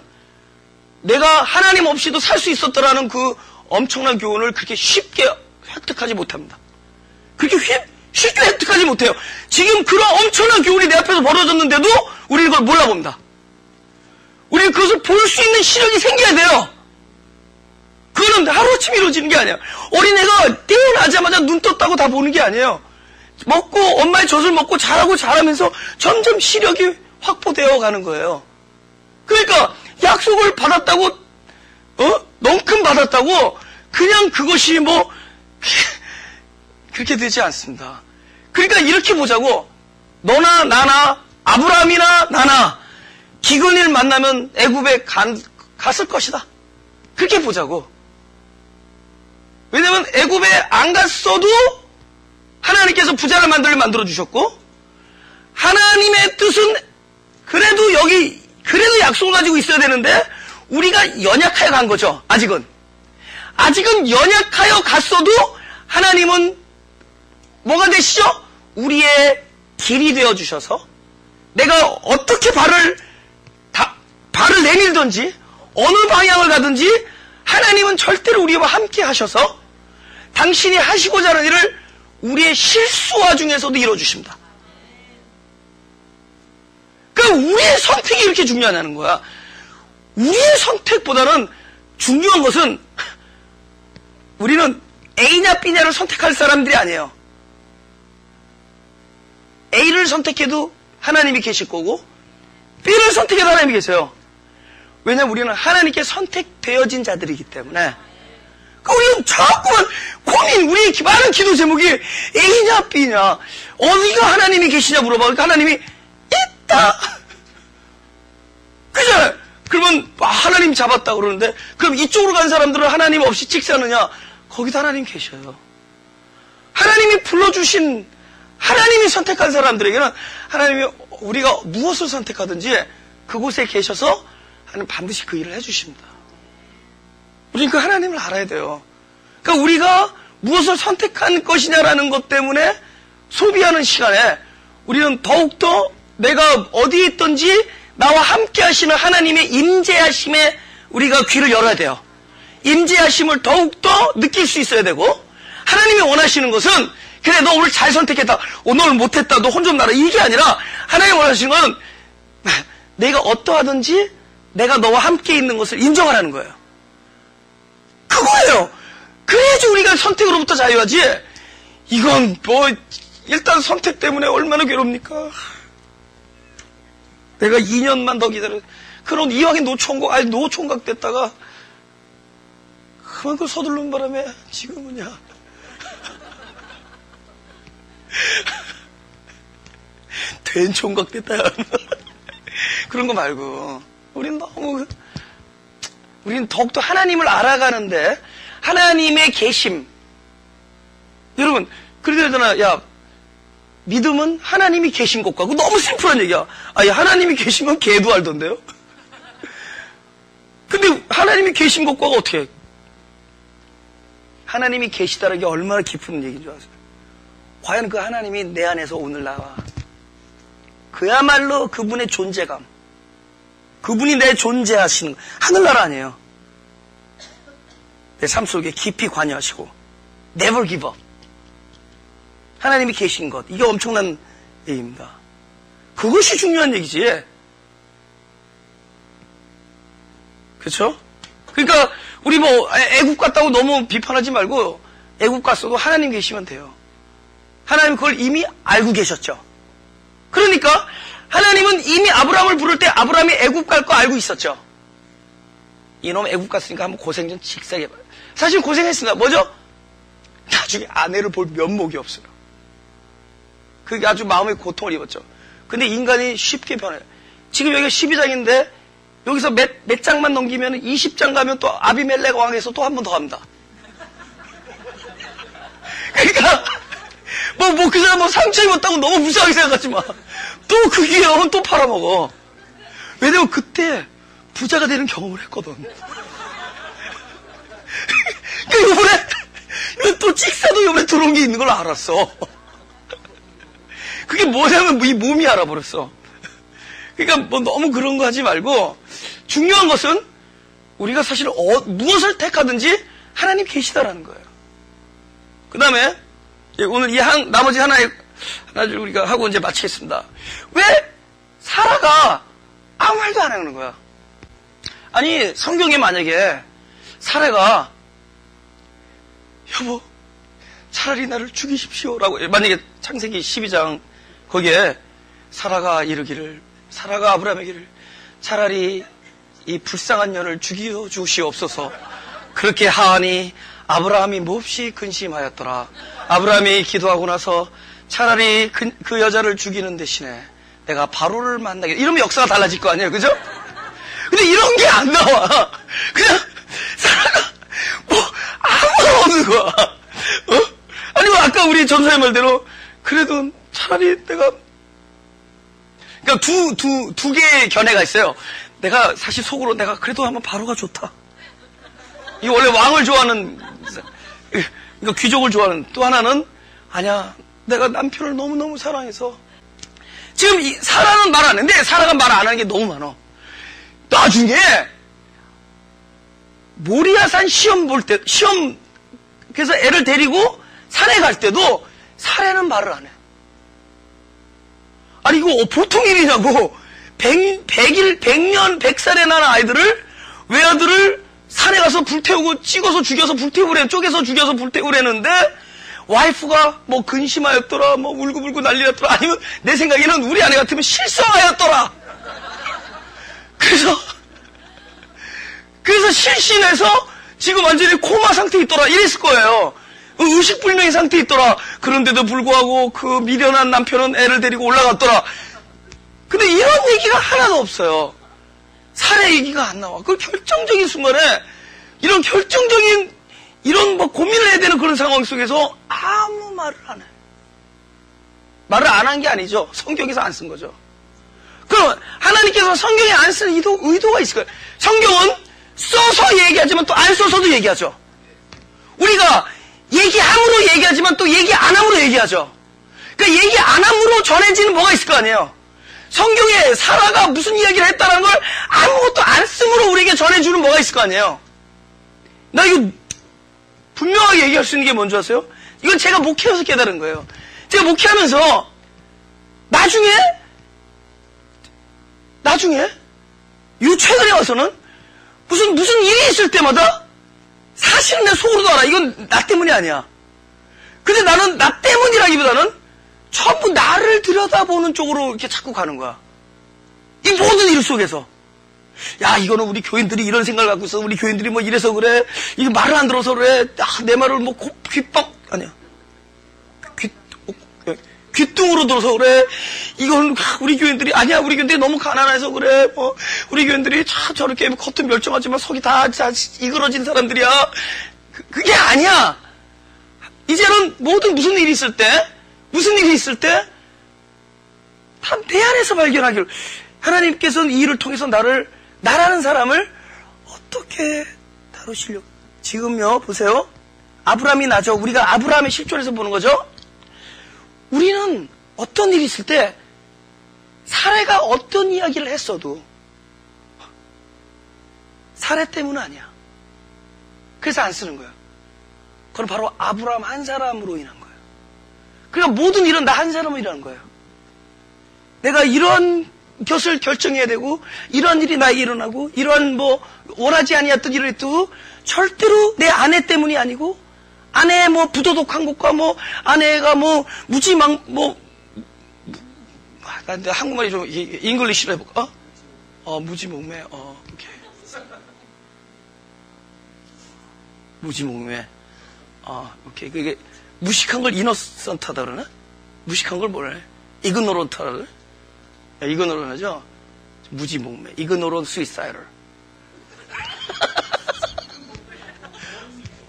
내가 하나님 없이도 살 수 있었더라는 그 엄청난 교훈을 그렇게 쉽게 획득하지 못합니다. 그렇게 쉽게 획득하지 못해요. 지금 그런 엄청난 교훈이 내 앞에서 벌어졌는데도 우리는 그걸 몰라봅니다. 우리는 그것을 볼 수 있는 시력이 생겨야 돼요. 그거는 하루아침에 이루어지는 게 아니에요. 어린애가 태어나자마자 눈 떴다고 다 보는 게 아니에요. 먹고 엄마의 젖을 먹고 자라면서 점점 시력이 확보되어 가는 거예요. 그러니까 약속을 받았다고 넘금 받았다고 그냥 그것이 뭐 그렇게 되지 않습니다. 그러니까 이렇게 보자고. 너나 나나 아브라함이나 나나 기근을 만나면 애굽에 갔을 것이다. 그렇게 보자고. 왜냐면 애굽에 안 갔어도 하나님께서 부자를 만들어 주셨고 하나님의 뜻은 그래도 약속을 가지고 있어야 되는데 우리가 연약하여 간 거죠. 아직은 연약하여 갔어도 하나님은 뭐가 되시죠? 우리의 길이 되어 주셔서 내가 어떻게 발을 내밀든지 어느 방향을 가든지 하나님은 절대로 우리와 함께 하셔서 당신이 하시고자 하는 일을 우리의 실수와 중에서도 이루어주십니다. 그러니까 우리의 선택이 이렇게 중요하다는 거야. 우리의 선택보다는 중요한 것은 우리는 A냐 B냐를 선택할 사람들이 아니에요. A를 선택해도 하나님이 계실 거고 B를 선택해도 하나님이 계세요. 왜냐하면 우리는 하나님께 선택되어진 자들이기 때문에. 그러니까 우리는 자꾸만 우리의 많은 기도 제목이 A냐 B냐 어디가 하나님이 계시냐 물어봐. 그러니까 하나님이 있다. 그죠? 그러면 하나님 잡았다 그러는데 그럼 이쪽으로 간 사람들은 하나님 없이 찍사느냐? 거기도 하나님 계셔요. 하나님이 불러주신 하나님이 선택한 사람들에게는 하나님이 우리가 무엇을 선택하든지 그곳에 계셔서 하나님 반드시 그 일을 해주십니다. 우리는 그 하나님을 알아야 돼요. 그러니까 우리가 무엇을 선택한 것이냐라는 것 때문에 소비하는 시간에 우리는 더욱더 내가 어디에 있든지 나와 함께 하시는 하나님의 임재하심에 우리가 귀를 열어야 돼요. 임재하심을 더욱더 느낄 수 있어야 되고 하나님이 원하시는 것은 그래 너 오늘 잘 선택했다. 오늘 못했다. 너 혼 좀 나라. 이게 아니라 하나님이 원하시는 건 내가 어떠하든지 내가 너와 함께 있는 것을 인정하라는 거예요. 그거예요. 그래야지 우리가 선택으로부터 자유하지. 이건 뭐 일단 선택 때문에 얼마나 괴롭니까. 내가 2년만 더 기다려. 그런 이왕에 노총각 됐다가 그만큼 서두르는 바람에 지금은야. 된 총각 됐다. 그런 거 말고 우린 더욱더 하나님을 알아가는데 하나님의 계심. 여러분 그러잖아. 야 믿음은 하나님이 계신 것과 너무 심플한 얘기야. 하나님이 계시면 개도 알던데요. 근데 하나님이 계신 것과 어떻게 해? 하나님이 계시다는 게 얼마나 깊은 얘기인 줄 아세요? 과연 그 하나님이 내 안에서 오늘 나와 그야말로 그분의 존재감, 그분이 내 존재하시는 하늘나라 아니에요. 내 삶 속에 깊이 관여하시고 never give up. 하나님이 계신 것, 이게 엄청난 얘기입니다. 그것이 중요한 얘기지. 그렇죠? 그러니까 우리 애국 갔다고 너무 비판하지 말고 애국 갔어도 하나님 계시면 돼요. 하나님 그걸 이미 알고 계셨죠. 그러니까 하나님은 이미 아브라함을 부를 때 아브라함이 애국 갈 거 알고 있었죠. 이놈 애국 갔으니까 한번 고생 좀 직사게 해봐요. 사실 고생했습니다. 뭐죠? 나중에 아내를 볼 면목이 없어요. 그게 아주 마음의 고통을 입었죠. 근데 인간이 쉽게 변해요. 지금 여기가 12장인데 여기서 몇 장만 넘기면 20장 가면 또 아비멜렉 왕에서 또 한 번 더 합니다. 그러니까 그 사람 상처 입었다고 너무 무서하게 생각하지 마. 또 그 귀여운 또 팔아먹어. 왜냐면 그때 부자가 되는 경험을 했거든. 그 이번에 또 찍사도 이번에 들어온 게 있는 걸 알았어. 그게 뭐냐면 이 몸이 알아버렸어. 그러니까 뭐 너무 그런 거 하지 말고 중요한 것은 우리가 사실 무엇을 택하든지 하나님 계시다라는 거예요. 그 다음에 오늘 나머지 하나를 우리가 하고 이제 마치겠습니다. 왜 사라가 아무 말도 안 하는 거야? 아니 성경에 만약에 사라가 여보 차라리 나를 죽이십시오라고 만약에 창세기 12장 거기에 사라가 아브라함에게 차라리 이 불쌍한 년을 죽여 주시옵소서 그렇게 하하니 아브라함이 몹시 근심하였더라. 아브라함이 기도하고 나서 차라리 그 여자를 죽이는 대신에 내가 바로를 만나게 이러면 역사가 달라질 거 아니에요, 그죠? 근데 이런 게 안 나와. 그냥 사라가 뭐 아무도 없는 거야. 아니면 아까 우리 전사의 말대로 그래도 차라리 내가 그러니까 두 개의 견해가 있어요. 내가 사실 속으로 내가 그래도 한번 바로가 좋다. 이 원래 왕을 좋아하는 그러니까 귀족을 좋아하는 또 하나는 아니야 내가 남편을 너무너무 사랑해서 지금 사라는 말 안 했는데 사라가 말 안 하는 게 너무 많아. 나중에 모리아산 시험 그래서 애를 데리고 산에 갈 때도 사라는 말을 안 해. 아니 이거 보통 일이냐고. 100살에 난 외아들을 산에 가서 불태우고 찍어서 죽여서 불태우래 쪼개서 죽여서 불태우래는데 와이프가 뭐 근심하였더라 뭐 울고불고 난리났더라 아니면 내 생각에는 우리 아내 같으면 실성하였더라. 그래서 실신해서 지금 완전히 코마 상태에 있더라 이랬을 거예요. 의식불명의 상태에 있더라. 그런데도 불구하고 그 미련한 남편은 애를 데리고 올라갔더라. 근데 이런 얘기가 하나도 없어요. 살해 얘기가 안 나와. 그 결정적인 순간에 이런 뭐 고민을 해야 되는 그런 상황 속에서 아무 말을 안 해. 말을 안 한 게 아니죠. 성경에서 안 쓴 거죠. 그럼 하나님께서 성경에 안 쓰는 의도가 있을 거예요. 성경은 써서 얘기하지만 또 안 써서도 얘기하죠. 우리가 얘기함으로 얘기하지만 또 얘기 안 함으로 얘기하죠. 그러니까 얘기 안 함으로 전해지는 뭐가 있을 거 아니에요. 성경에 사라가 무슨 이야기를 했다는 걸 아무것도 안 쓰므로 우리에게 전해주는 뭐가 있을 거 아니에요. 나 이거 분명하게 얘기할 수 있는 게 뭔지 아세요? 이건 제가 목회하면서 깨달은 거예요. 제가 목회하면서 나중에 요 최근에 와서는 무슨 일이 있을 때마다 사실은 내 속으로도 알아. 이건 나 때문이 아니야. 근데 나는 나 때문이라기보다는 전부 나를 들여다보는 쪽으로 이렇게 자꾸 가는 거야. 이 모든 일 속에서. 야, 이거는 우리 교인들이 이런 생각을 갖고 있어. 우리 교인들이 뭐 이래서 그래. 이거 말을 안 들어서 그래. 내 말을 뭐 아니야. 귀뚱으로 들어서 그래. 이건 우리 교인들이 아니야. 우리 교인들이 너무 가난해서 그래. 뭐 우리 교인들이 저렇게 겉은 멀쩡하지만 속이 다 이그러진 사람들이야. 그게 아니야. 이제는 무슨 일이 있을 때 다 내 안에서 발견하기를 하나님께서는 이 일을 통해서 나라는 사람을 어떻게 다루시려고. 지금요 보세요. 아브라함이 나죠. 우리가 아브라함의 실존에서 보는 거죠. 우리는 어떤 일이 있을 때 사례가 어떤 이야기를 했어도 사례 때문은 아니야. 그래서 안 쓰는 거야. 그건 바로 아브라함 한 사람으로 인한 거예요. 그러니까 모든 일은 나 한 사람으로 일하는 거예요. 내가 이런 것을 결정해야 되고 이런 일이 나에게 일어나고 이런 원하지 아니었던 일을 했고 절대로 내 아내 때문이 아니고 아내의 부도덕한 것과 아내가 무지망 난 한국말이 좀 잉글리시로 해볼까? 무지몽매 오케이. 무지몽매 오케이. 그게 무식한 걸 이너선트하다 그러나? 무식한 걸 뭐라 해? 이그노런트하다 그래? 이그노런트하죠? 무지몽매 이그노런트 스위사이럴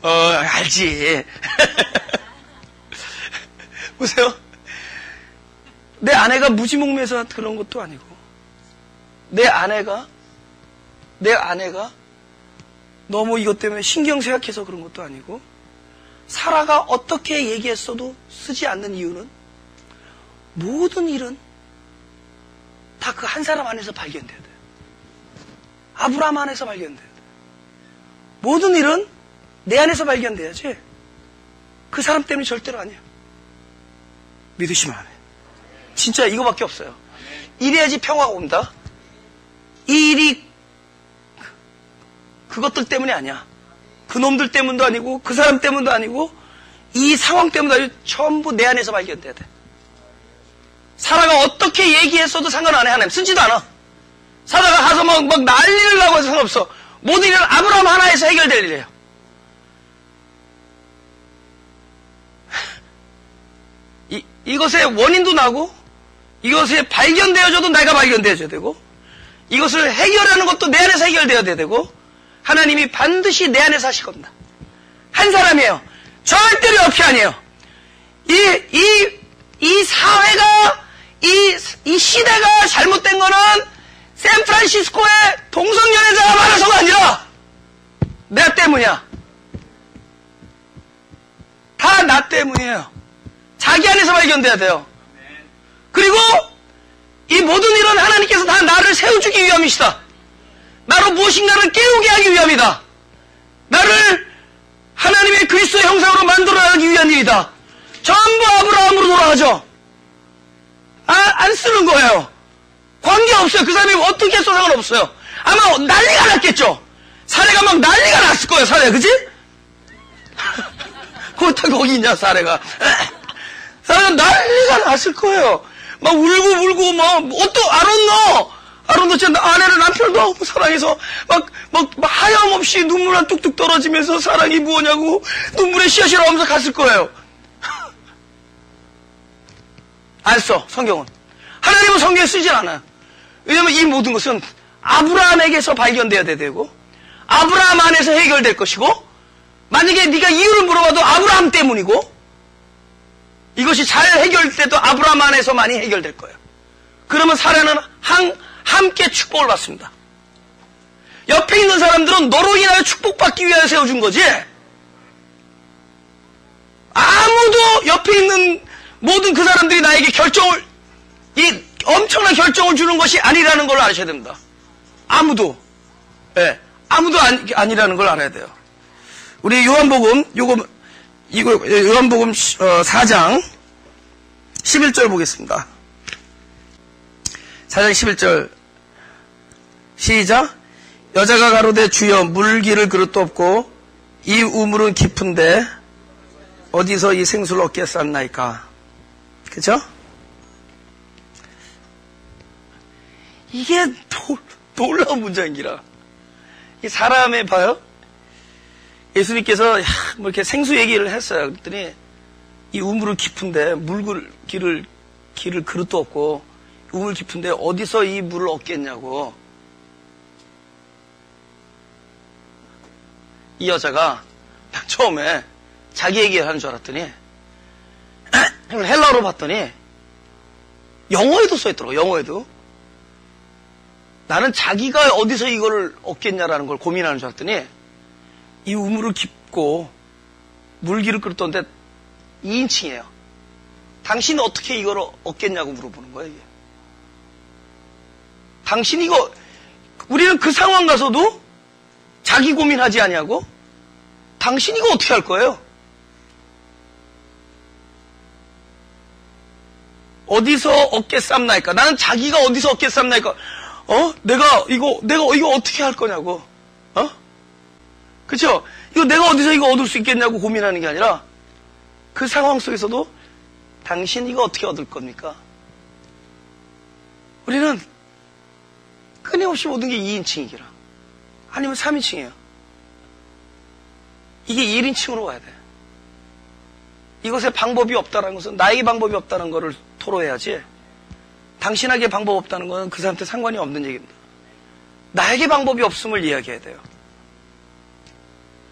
알지. 보세요. 내 아내가 무지몽매해서 그런 것도 아니고, 내 아내가 너무 이것 때문에 신경 생각해서 그런 것도 아니고, 사라가 어떻게 얘기했어도 쓰지 않는 이유는 모든 일은 다 그 한 사람 안에서 발견돼야 돼요. 아브라함 안에서 발견돼야 돼요. 모든 일은 내 안에서 발견돼야지 그 사람 때문에 절대로 아니야. 믿으시면 안 해. 진짜 이거밖에 없어요. 이래야지 평화가 온다. 이 일이 그것들 때문이 아니야. 그 놈들 때문도 아니고 그 사람 때문도 아니고 이 상황 때문도 아니고 전부 내 안에서 발견돼야 돼. 사라가 어떻게 얘기했어도 상관 안 해. 하나님 쓰지도 않아. 사라가 가서 막 난리를 나고 해서 상관없어. 모든 일은 아브라함 하나에서 해결될 일이에요. 이것의 원인도 나고 이것이 발견되어져도 내가 발견되어져야 되고 이것을 해결하는 것도 내 안에서 해결되어야 되고 하나님이 반드시 내 안에서 하실 겁니다. 한 사람이에요. 절대로 옆이 아니에요. 이 사회가 이 시대가 잘못된 거는 샌프란시스코의 동성연애자가 많아서가 아니라 나 때문이야. 다 나 때문이에요. 자기 안에서 발견돼야 돼요. 그리고 이 모든 일은 하나님께서 다 나를 세워주기 위함이시다. 나로 무엇인가를 깨우게 하기 위함이다. 나를 하나님의 그리스도의 형상으로 만들어가기 위한 일이다. 전부 아브라함으로 돌아가죠. 안 쓰는 거예요. 관계없어요. 그 사람이 어떻게 해서 상관없어요. 아마 난리가 났겠죠. 사례가 막 난리가 났을 거예요. 사례, 그치? 거기 있냐, 사례가. 사례가 난리가 났을 거예요. 막 울고, 아론도 제 아내를 남편을 너무 사랑해서, 막 하염없이 눈물 한 뚝뚝 떨어지면서 사랑이 무엇냐고, 눈물의 씨앗이 나오면서 갔을 거예요. 안 써, 성경은. 하나님은 성경에 쓰질 않아요. 왜냐면 이 모든 것은 아브라함에게서 발견돼야 되고, 아브라함 안에서 해결될 것이고, 만약에 네가 이유를 물어봐도 아브라함 때문이고, 이것이 잘 해결돼도 아브라함 안에서만이 해결될 거예요. 그러면 사례는 함께 축복을 받습니다. 옆에 있는 사람들은 너로 인하여 축복받기 위하여 세워준 거지, 아무도 옆에 있는 모든 그 사람들이 나에게 이 엄청난 결정을 주는 것이 아니라는 걸 아셔야 됩니다. 아무도 아니라는 걸 알아야 돼요. 우리 요한복음 4장 11절 보겠습니다. 4장 11절 시작. 여자가 가로되 주여 물기를 그릇도 없고 이 우물은 깊은데 어디서 이 생수를 얻겠사옵나이까. 그죠? 이게 놀라운 문장이라. 이 사람의 봐요. 예수님께서 뭐 이렇게 생수 얘기를 했어요. 그랬더니 이 우물은 깊은데 길을 그릇도 없고 우물 깊은데 어디서 이 물을 얻겠냐고. 이 여자가 처음에 자기 얘기를 하는 줄 알았더니 헬라어로 봤더니 영어에도 써있더라고. 영어에도. 나는 자기가 어디서 이거를 얻겠냐라는 걸 고민하는 줄 알았더니 이 우물을 깊고 물기를 끓였던데 2인칭이에요. 당신은 어떻게 이걸 얻겠냐고 물어보는 거예요. 이게. 당신 이거 우리는 그 상황 가서도 자기 고민하지 아니하고 당신 이거 어떻게 할 거예요? 어디서 얻겠삼나이까? 나는 자기가 어디서 얻겠삼나이까? 내가 이거 어떻게 할 거냐고. 그쵸? 내가 어디서 이거 얻을 수 있겠냐고 고민하는 게 아니라 그 상황 속에서도 당신 이거 어떻게 얻을 겁니까? 우리는 끊임없이 모든 게 2인칭이기라. 아니면 3인칭이에요. 이게 1인칭으로 와야 돼. 이것에 방법이 없다는 것은 나에게 방법이 없다는 것을 토로해야지, 당신에게 방법 없다는 것은 그 사람한테 상관이 없는 얘기입니다. 나에게 방법이 없음을 이야기해야 돼요.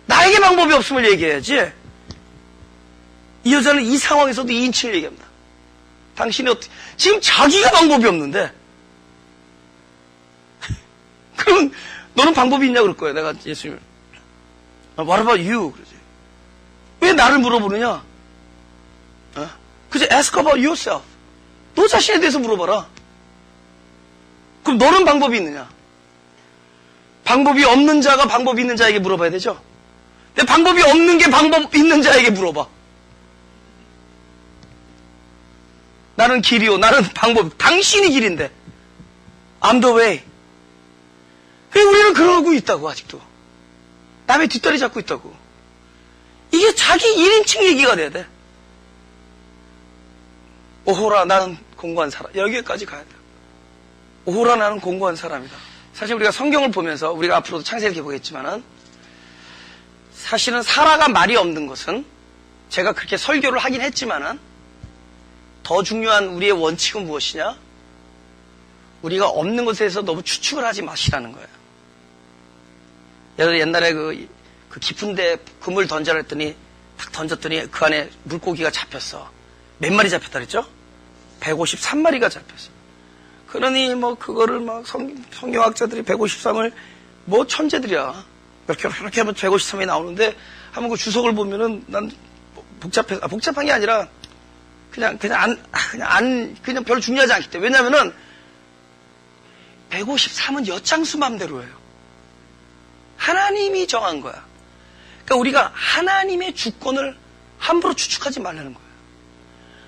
나에게 방법이 없음을 얘기해야지. 이 여자는 이 상황에서도 2인칭을 얘기합니다. 당신이 지금 자기가 방법이 없는데. 그러면 너는 방법이 있냐 그럴 거예요. 내가 예수님. What about you? 그러지. 왜 나를 물어보느냐? 그저 ask about yourself. 너 자신에 대해서 물어봐라. 그럼 너는 방법이 있느냐? 방법이 없는 자가 방법이 있는 자에게 물어봐야 되죠? 근데 방법이 없는 게 방법 있는 자에게 물어봐. 나는 길이요. 나는 방법. 당신이 길인데. I'm the way. 우리는 그러고 있다고 아직도. 남의 뒷다리 잡고 있다고. 이게 자기 1인칭 얘기가 돼야 돼. 오호라 나는 공고한 사람. 여기까지 가야 돼. 오호라 나는 공고한 사람이다. 사실 우리가 성경을 보면서 우리가 앞으로도 창세기 보겠지만은 사실은 사라가 말이 없는 것은 제가 그렇게 설교를 하긴 했지만은 더 중요한 우리의 원칙은 무엇이냐? 우리가 없는 것에서 너무 추측을 하지 마시라는 거예요. 옛날에 그 깊은데 그물 던져라 했더니 딱 던졌더니 그 안에 물고기가 잡혔어. 몇 마리 잡혔다 그랬죠? 153마리가 잡혔어. 그러니 뭐 그거를 막 성경학자들이 153을 뭐 천재들이야. 이렇게 하면 153이 나오는데 한번 그 주석을 보면은 난 복잡한 게 아니라 그냥 별로 중요하지 않기 때문에. 왜냐면은 153은 엿장수 맘대로예요. 하나님이 정한 거야. 그러니까 우리가 하나님의 주권을 함부로 추측하지 말라는 거예요.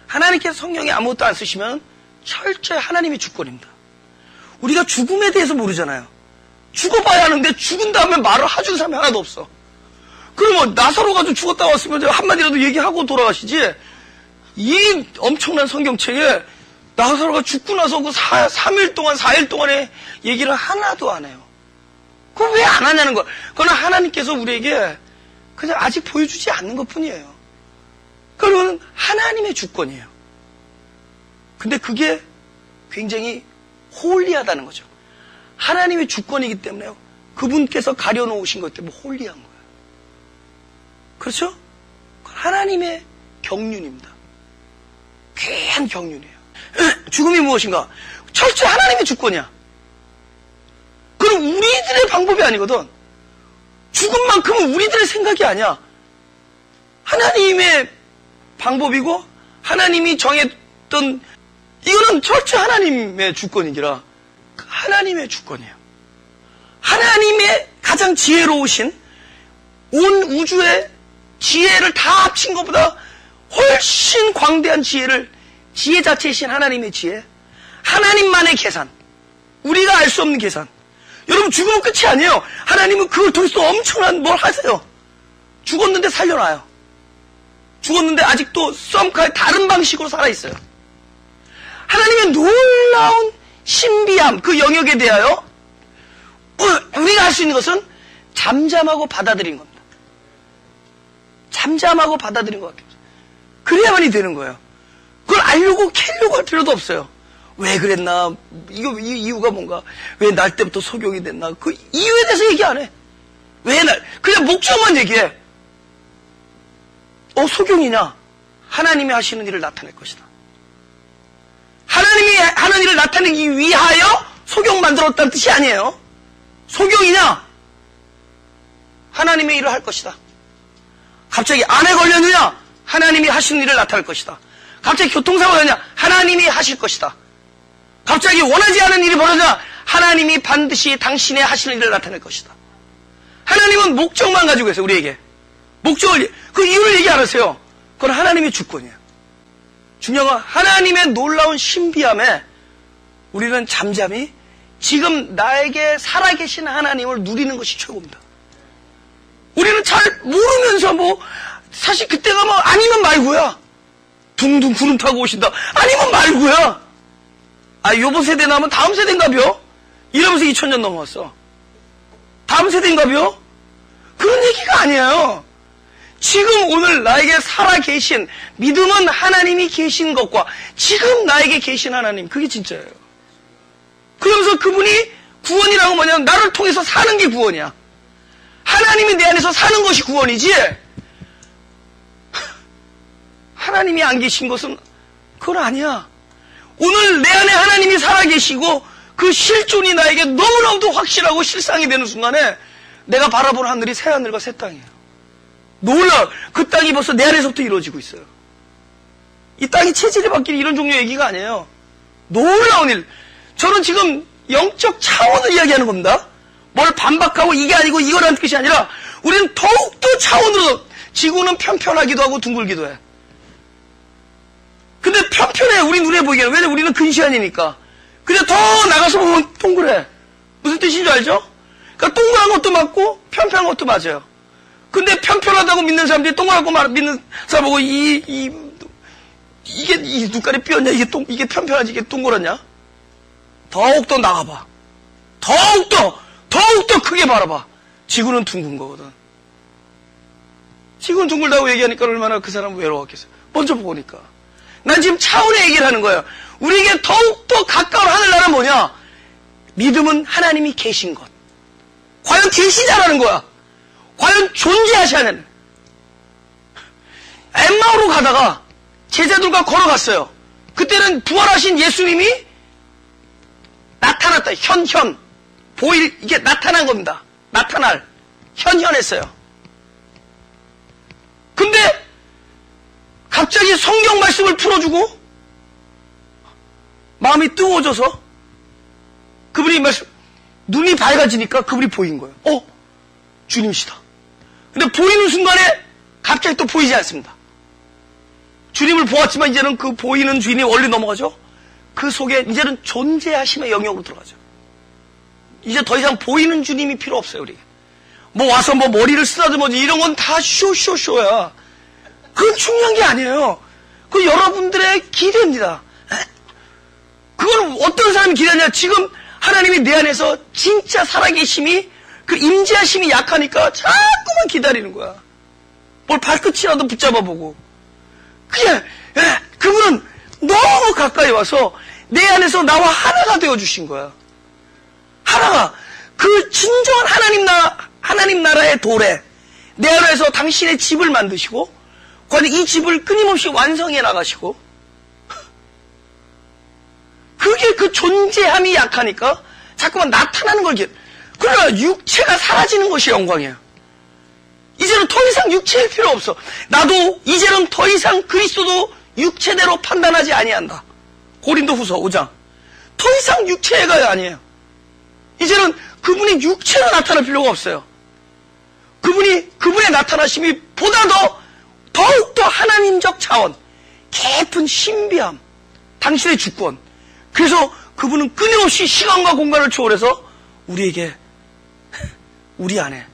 하나님께서 성경에 아무것도 안 쓰시면 철저히 하나님의 주권입니다. 우리가 죽음에 대해서 모르잖아요. 죽어봐야 하는데 죽은 다음에 말을 해준 사람이 하나도 없어. 그러면 나사로 가지고 죽었다 왔으면 한마디라도 얘기하고 돌아가시지. 이 엄청난 성경책에 나사로가 죽고 나서 그 3일 동안 4일 동안의 얘기를 하나도 안 해요. 그걸 왜 안 하냐는 거야. 그건 하나님께서 우리에게 그냥 아직 보여주지 않는 것 뿐이에요. 그러면 하나님의 주권이에요. 근데 그게 굉장히 홀리하다는 거죠. 하나님의 주권이기 때문에 그분께서 가려놓으신 것 때문에 홀리한 거예요. 그렇죠? 하나님의 경륜입니다. 귀한 경륜이에요. 죽음이 무엇인가? 철저히 하나님의 주권이야. 그럼 우리들의 방법이 아니거든. 죽음만큼은 우리들의 생각이 아니야. 하나님의 방법이고 하나님이 정했던 이거는 철저히 하나님의 주권이기라 하나님의 주권이에요. 하나님의 가장 지혜로우신 온 우주의 지혜를 다 합친 것보다 훨씬 광대한 지혜 자체이신 하나님의 지혜, 하나님만의 계산, 우리가 알 수 없는 계산. 여러분 죽으면 끝이 아니에요. 하나님은 그걸 통해서 엄청난 뭘 하세요. 죽었는데 살려놔요. 죽었는데 아직도 썸카의 다른 방식으로 살아있어요. 하나님의 놀라운 신비함, 그 영역에 대하여 우리가 할 수 있는 것은 잠잠하고 받아들이는 겁니다. 잠잠하고 받아들이는 것 같아요. 그래야만이 되는 거예요. 그걸 알려고 캐려고 할 필요도 없어요. 왜 그랬나? 이 이유가 뭔가? 왜 날 때부터 소경이 됐나? 그 이유에 대해서 얘기 안 해. 그냥 목적만 얘기해. 소경이냐? 하나님이 하시는 일을 나타낼 것이다. 하나님이 하는 일을 나타내기 위하여 소경 만들었다는 뜻이 아니에요. 소경이냐? 하나님의 일을 할 것이다. 갑자기 암에 걸렸느냐? 하나님이 하시는 일을 나타낼 것이다. 갑자기 교통사고가 났냐? 하나님이 하실 것이다. 갑자기 원하지 않은 일이 벌어지냐? 하나님이 반드시 당신의 하시는 일을 나타낼 것이다. 하나님은 목적만 가지고 계세요. 우리에게. 목적을, 그 이유를 얘기 안 하세요. 그건 하나님의 주권이에요. 중요한 건 하나님의 놀라운 신비함에 우리는 잠잠히 지금 나에게 살아계신 하나님을 누리는 것이 최고입니다. 우리는 잘 모르면서 사실 그때가 아니면 말고야. 둥둥 구름 타고 오신다. 아니면 말고야. 요번 세대 나면 다음 세대인가벼? 이러면서 2000년 넘어왔어. 다음 세대인가벼? 그런 얘기가 아니에요. 지금 오늘 나에게 살아계신 믿음은 하나님이 계신 것과 지금 나에게 계신 하나님, 그게 진짜예요. 그러면서 그분이 구원이라고 뭐냐면 나를 통해서 사는 게 구원이야. 하나님이 내 안에서 사는 것이 구원이지. 하나님이 안 계신 것은 그건 아니야. 오늘 내 안에 하나님이 살아계시고 그 실존이 나에게 너무나도 확실하고 실상이 되는 순간에 내가 바라보는 하늘이 새하늘과 새 땅이에요. 놀라. 그 땅이 벌써 내 안에서부터 이루어지고 있어요. 이 땅이 체질이 바뀌는 이런 종류의 얘기가 아니에요. 놀라운 일. 저는 지금 영적 차원을 이야기하는 겁니다. 뭘 반박하고 이게 아니고 이거라는 뜻이 아니라 우리는 더욱더 차원으로 지구는 편편하기도 하고 둥글기도 해. 근데 편편해. 우리 눈에 보기에는. 왜냐면 우리는 근시안이니까. 근데 더 나가서 보면 동그래. 무슨 뜻인 줄 알죠? 그러니까 동그란 것도 맞고 편편한 것도 맞아요. 근데 편편하다고 믿는 사람들이 동그랗고 믿는 사람 보고 이게 이 눈깔이 삐었냐? 이게 편편하지? 이게 동그랗냐? 더욱더 나가봐. 더욱더 크게 바라봐. 지구는 둥근 거거든. 지구는 둥글다고 얘기하니까 얼마나 그 사람은 외로웠겠어요. 먼저 보니까. 난 지금 차원의 얘기를 하는 거예요. 우리에게 더욱더 가까운 하늘나라는 뭐냐? 믿음은 하나님이 계신 것. 과연 계시자라는 거야. 과연 존재하시는. 엠마오로 가다가 제자들과 걸어갔어요. 그때는 부활하신 예수님이 나타났다. 보일, 이게 나타난 겁니다. 나타날. 현현했어요. 근데 갑자기 성경 말씀을 풀어주고 마음이 뜨거워져서 그분이 눈이 밝아지니까 그분이 보인 거예요. 주님이시다. 근데 보이는 순간에 갑자기 또 보이지 않습니다. 주님을 보았지만 이제는 그 보이는 주인이 원리 넘어가죠. 그 속에 이제는 존재하심의 영역으로 들어가죠. 이제 더 이상 보이는 주님이 필요 없어요, 우리에게. 와서 머리를 쓰다듬어 이런 건 다 쇼야. 그건 중요한 게 아니에요. 그건 여러분들의 기대입니다. 그건 어떤 사람이 기대하냐? 지금 하나님이 내 안에서 진짜 살아계심이 그 임재하심이 약하니까 자꾸만 기다리는 거야. 뭘 발끝이라도 붙잡아보고. 그분은 너무 가까이 와서 내 안에서 나와 하나가 되어주신 거야. 하나가. 그 진정한 하나님 나라의 도래. 내 안에서 당신의 집을 만드시고, 과연 이 집을 끊임없이 완성해 나가시고, 그게 그 존재함이 약하니까 자꾸만 나타나는 걸 그러나 육체가 사라지는 것이 영광이에요. 이제는 더 이상 육체일 필요 없어. 나도 이제는 더 이상 그리스도도 육체대로 판단하지 아니한다. 고린도후서 5장. 더 이상 육체가 아니에요. 이제는 그분이 육체로 나타날 필요가 없어요. 그분의 나타나심이 보다 더욱더 하나님적 차원, 깊은 신비함, 당신의 주권. 그래서 그분은 끊임없이 시간과 공간을 초월해서 우리 안에.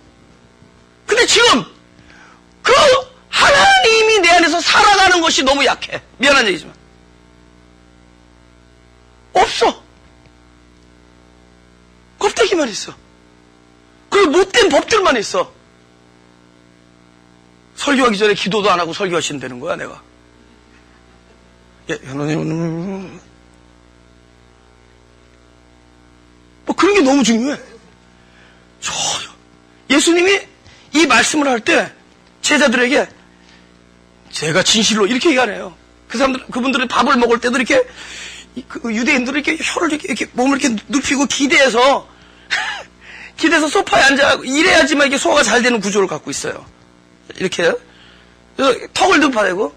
근데 지금 그 하나님이 내 안에서 살아가는 것이 너무 약해. 미안한 얘기지만. 없어. 껍데기만 있어. 그리고 못된 법들만 있어. 설교하기 전에 기도도 안 하고 설교하신다는 거야, 내가. 하나님, 그런 게 너무 중요해. 예수님이 이 말씀을 할 때 제자들에게 제가 진실로 이렇게 얘기하네요. 그분들은 밥을 먹을 때도 이렇게 유대인들은 이렇게 혀를 이렇게 몸을 이렇게 눕히고 기대서 소파에 앉아 이래야지만 이게 소화가 잘 되는 구조를 갖고 있어요. 이렇게 턱을 눕혀대고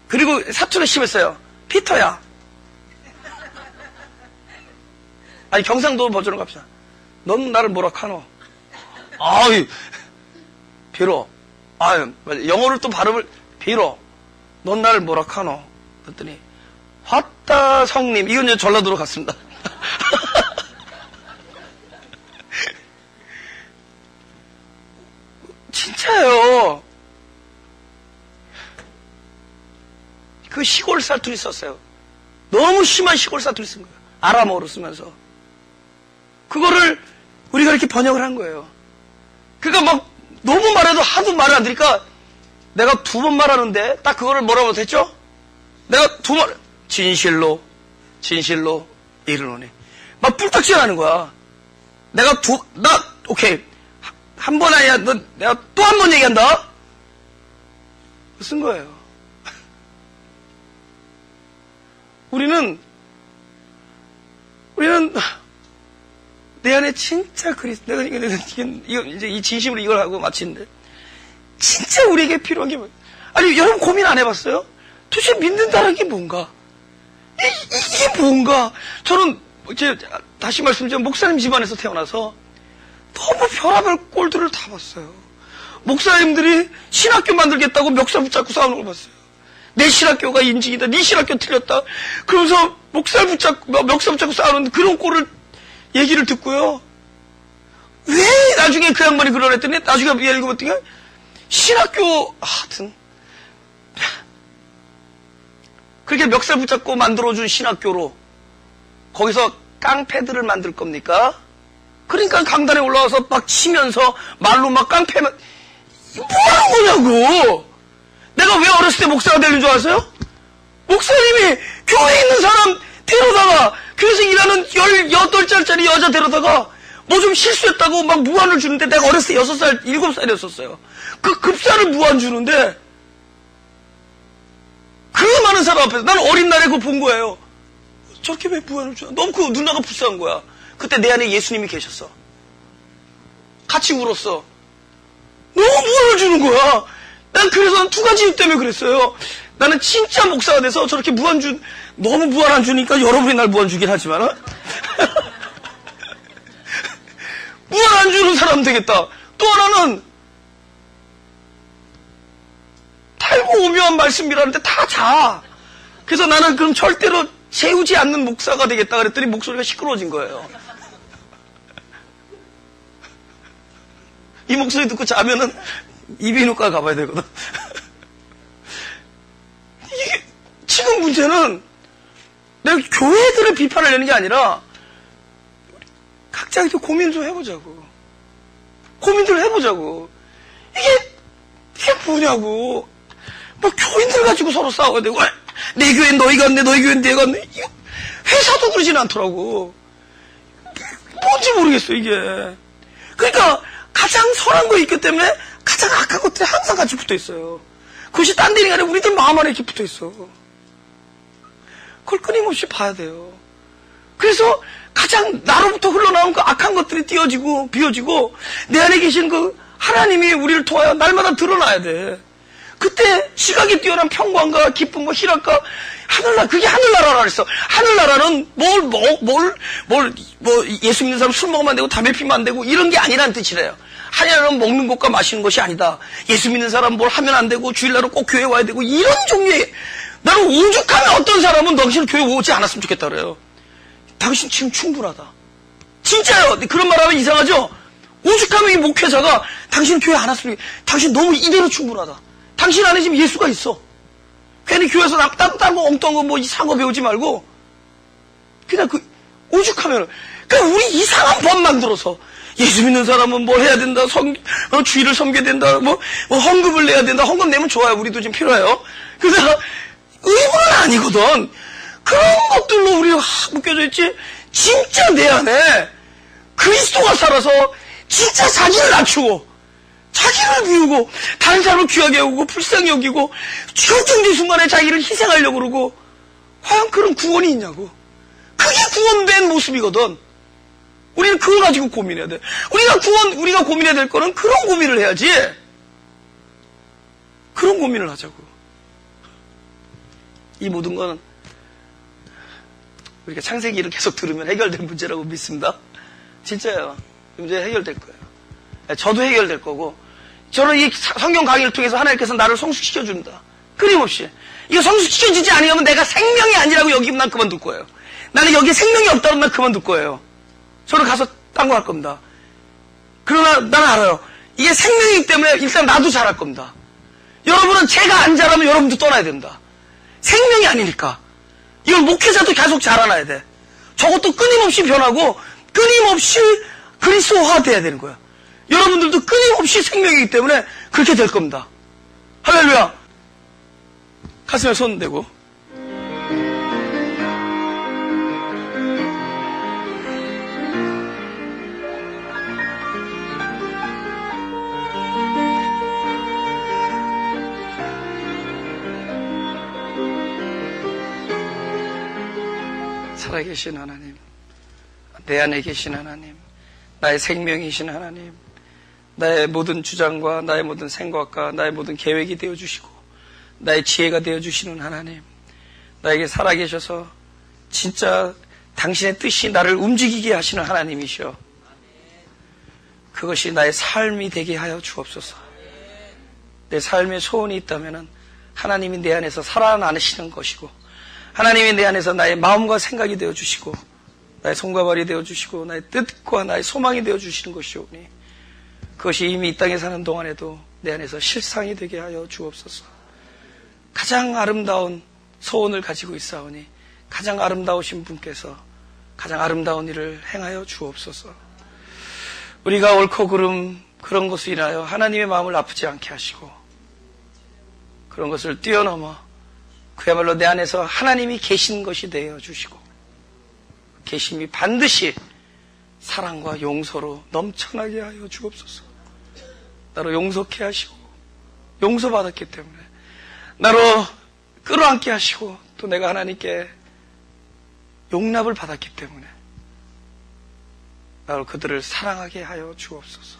그리고 사투를 심했어요. 피터야. 아니 경상도 버전으로 갑시다. 넌 나를 뭐라 카노? 아이 비로. 영어를 또 발음을 비로. 넌 나를 뭐라 카노? 그랬더니 화따 성님. 이건 이제 전라도로 갔습니다. 진짜요. 그 시골 사투리 썼어요. 너무 심한 시골 사투리 쓴 거예요. 아람어로 쓰면서. 그거를 우리가 이렇게 번역을 한 거예요. 그러니까 너무 말해도 하도 말을 안 들으니까 내가 2번 말하는데 딱 그거를 뭐라고 못했죠? 내가 2번 진실로 이르노니 막 뿔딱지가 나는 거야. 오케이 한 번 아니야. 내가 또 한 번 얘기한다. 쓴 거예요. 우리는 우리는 내 안에 진짜 내가 이제 이 진심으로 이걸 하고 마치는데, 진짜 우리에게 필요한 게 뭐예요? 아니, 여러분 고민 안 해봤어요? 도대체 믿는다는 게 뭔가? 이게 뭔가? 저는 이제 다시 말씀드리면 목사님 집안에서 태어나서 너무 별의별 꼴들을 다 봤어요. 목사님들이 신학교 만들겠다고 멱살 붙잡고 싸우는 걸 봤어요. 내 신학교가 인직이다, 네 신학교 틀렸다. 그러면서 멱살 붙잡고 싸우는 그런 꼴을 얘기를 듣고요. 왜 나중에 그 양반이 그러랬더니 나중에 예를 들어봤더니 신학교 하여튼 그렇게 멱살 붙잡고 만들어준 신학교로 거기서 깡패들을 만들 겁니까? 그러니까 강단에 올라와서 막 치면서 말로 막 깡패만 뭐 하는 거냐고. 내가 왜 어렸을 때 목사가 되는 줄 아세요? 목사님이 교회에 있는 사람 데려다가 교회에서 일하는 18살짜리 여자 데려다가 뭐 좀 실수했다고 막 무안을 주는데, 내가 어렸을 때 6살, 7살이었었어요. 그 급사를 무안 주는데 그 많은 사람 앞에서 나는 어린 날에 그거 본 거예요. 저렇게 왜 무안을 줘? 너무 그 누나가 불쌍한 거야. 그때 내 안에 예수님이 계셨어. 같이 울었어. 너무 무안을 주는 거야. 난 그래서 두 가지 이유 때문에 그랬어요. 나는 진짜 목사가 돼서 저렇게 너무 무안 안 주니까 여러분이 날 무안 주긴 하지만 무안 안 주는 사람 되겠다. 또 하나는 달고 오묘한 말씀이라는데 다 자. 그래서 나는 그럼 절대로 재우지 않는 목사가 되겠다 그랬더니 목소리가 시끄러워진 거예요. 이 목소리 듣고 자면은 이비인후과 가봐야 되거든. 이게 지금 문제는 내가 교회들을 비판하려는 게 아니라 각자 이렇게 고민 좀 해보자고. 고민들 해보자고. 이게 뭐냐고. 뭐 교인들 가지고 서로 싸워야 되고, 내 교회는 너희 갔네, 너희 교회는 내가 갔네. 회사도 그러진 않더라고. 뭔지 모르겠어, 이게. 그러니까 가장 선한 거 있기 때문에 가장 악한 것들이 항상 같이 붙어 있어요. 그것이 딴 데가 아니라 우리들 마음 안에 이렇게 붙어 있어. 그걸 끊임없이 봐야 돼요. 그래서 가장 나로부터 흘러나온 그 악한 것들이 띄어지고 비워지고 내 안에 계신 그 하나님이 우리를 통하여 날마다 드러나야 돼. 그때 시각이 뛰어난 평강과 기쁨과 희락과 그게 하늘나라라 그랬어. 하늘나라는 예수 믿는 사람 술 먹으면 안 되고 담배 피면 안 되고 이런 게 아니라는 뜻이래요. 하늘나라는 먹는 것과 마시는 것이 아니다. 예수 믿는 사람 뭘 하면 안 되고 주일날은 꼭 교회 와야 되고 이런 종류의, 나는 오죽하면 어떤 사람은 당신 교회 오지 않았으면 좋겠다 그래요. 당신 지금 충분하다. 진짜요. 그런 말 하면 이상하죠? 오죽하면 이 목회자가 당신 교회 안 왔으면, 당신 너무 이대로 충분하다. 당신 안에 지금 예수가 있어. 괜히 교회에서 딴 거 엉뚱한 거 뭐 이상한 거 배우지 말고 그냥 오죽하면 그러니까 우리 이상한 법 만들어서 예수 믿는 사람은 뭘 해야 된다, 주일을 섬겨야 된다, 뭐 헌금을 내야 된다. 헌금 내면 좋아요. 우리도 지금 필요해요. 그래서 의무는 아니거든. 그런 것들로 우리가 묶여져 있지. 진짜 내 안에 그리스도가 살아서 진짜 자기를 낮추고 자기를 비우고 다른 사람을 귀하게 여기고 불쌍히 여기고 결정적인 순간에 자기를 희생하려고 그러고 과연 그런 구원이 있냐고. 그게 구원된 모습이거든. 우리는 그걸 가지고 고민해야 돼. 우리가 고민해야 될 거는 그런 고민을 해야지. 그런 고민을 하자고. 이 모든 거는 우리가 창세기를 계속 들으면 해결될 문제라고 믿습니다. 진짜요. 문제 해결될 거예요. 저도 해결될 거고, 저는 이 성경 강의를 통해서 하나님께서 나를 성숙시켜준다. 끊임없이. 이거 성숙시켜지지 않으면 내가 생명이 아니라고 여기면 난 그만둘 거예요. 나는 여기에 생명이 없다면 난 그만둘 거예요. 저는 가서 딴 거 할 겁니다. 그러나 나는 알아요. 이게 생명이기 때문에 일단 나도 잘할 겁니다. 여러분은 제가 안 잘하면 여러분도 떠나야 된다. 생명이 아니니까. 이걸 목회자도 계속 자라나야 돼. 저것도 끊임없이 변하고 끊임없이 그리스도화 돼야 되는 거야. 여러분들도 끊임없이 생명이기 때문에 그렇게 될 겁니다. 할렐루야. 가슴에 손 대고. 살아계신 하나님, 내 안에 계신 하나님, 나의 생명이신 하나님, 나의 모든 주장과 나의 모든 생각과 나의 모든 계획이 되어주시고 나의 지혜가 되어주시는 하나님, 나에게 살아계셔서 진짜 당신의 뜻이 나를 움직이게 하시는 하나님이시여, 그것이 나의 삶이 되게 하여 주옵소서. 내 삶에 소원이 있다면 하나님이 내 안에서 살아나시는 것이고, 하나님이 내 안에서 나의 마음과 생각이 되어주시고 나의 손과 발이 되어주시고 나의 뜻과 나의 소망이 되어주시는 것이오니, 그것이 이미 이 땅에 사는 동안에도 내 안에서 실상이 되게 하여 주옵소서. 가장 아름다운 소원을 가지고 있사오니 가장 아름다우신 분께서 가장 아름다운 일을 행하여 주옵소서. 우리가 옳고 그런 것을 인하여 하나님의 마음을 아프지 않게 하시고, 그런 것을 뛰어넘어 그야말로 내 안에서 하나님이 계신 것이 되어 주시고, 계심이 반드시 사랑과 용서로 넘쳐나게 하여 주옵소서. 나로 용서케 하시고 용서받았기 때문에 나로 끌어안게 하시고, 또 내가 하나님께 용납을 받았기 때문에 나로 그들을 사랑하게 하여 주옵소서.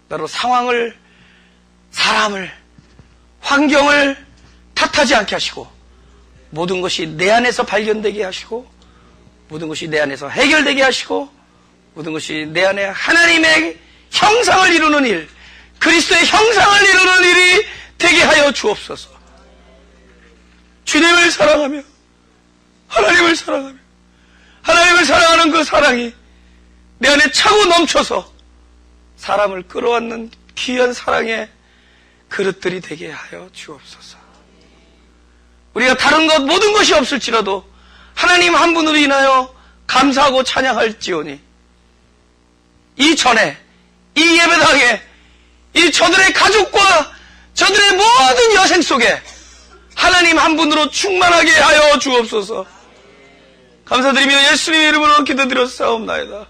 나로 상황을, 사람을, 환경을 탓하지 않게 하시고, 모든 것이 내 안에서 발견되게 하시고, 모든 것이 내 안에서 해결되게 하시고, 모든 것이 내 안에 하나님의 형상을 이루는 일, 그리스도의 형상을 이루는 일이 되게 하여 주옵소서. 주님을 사랑하며 하나님을 사랑하며 하나님을 사랑하는 그 사랑이 내 안에 차고 넘쳐서 사람을 끌어안는 귀한 사랑의 그릇들이 되게 하여 주옵소서. 우리가 다른 것 모든 것이 없을지라도 하나님 한 분으로 인하여 감사하고 찬양할지오니, 이전에 이 예배당에 이 저들의 가족과 저들의 모든 여생 속에 하나님 한 분으로 충만하게 하여 주옵소서. 감사드리며 예수님의 이름으로 기도드렸사옵나이다.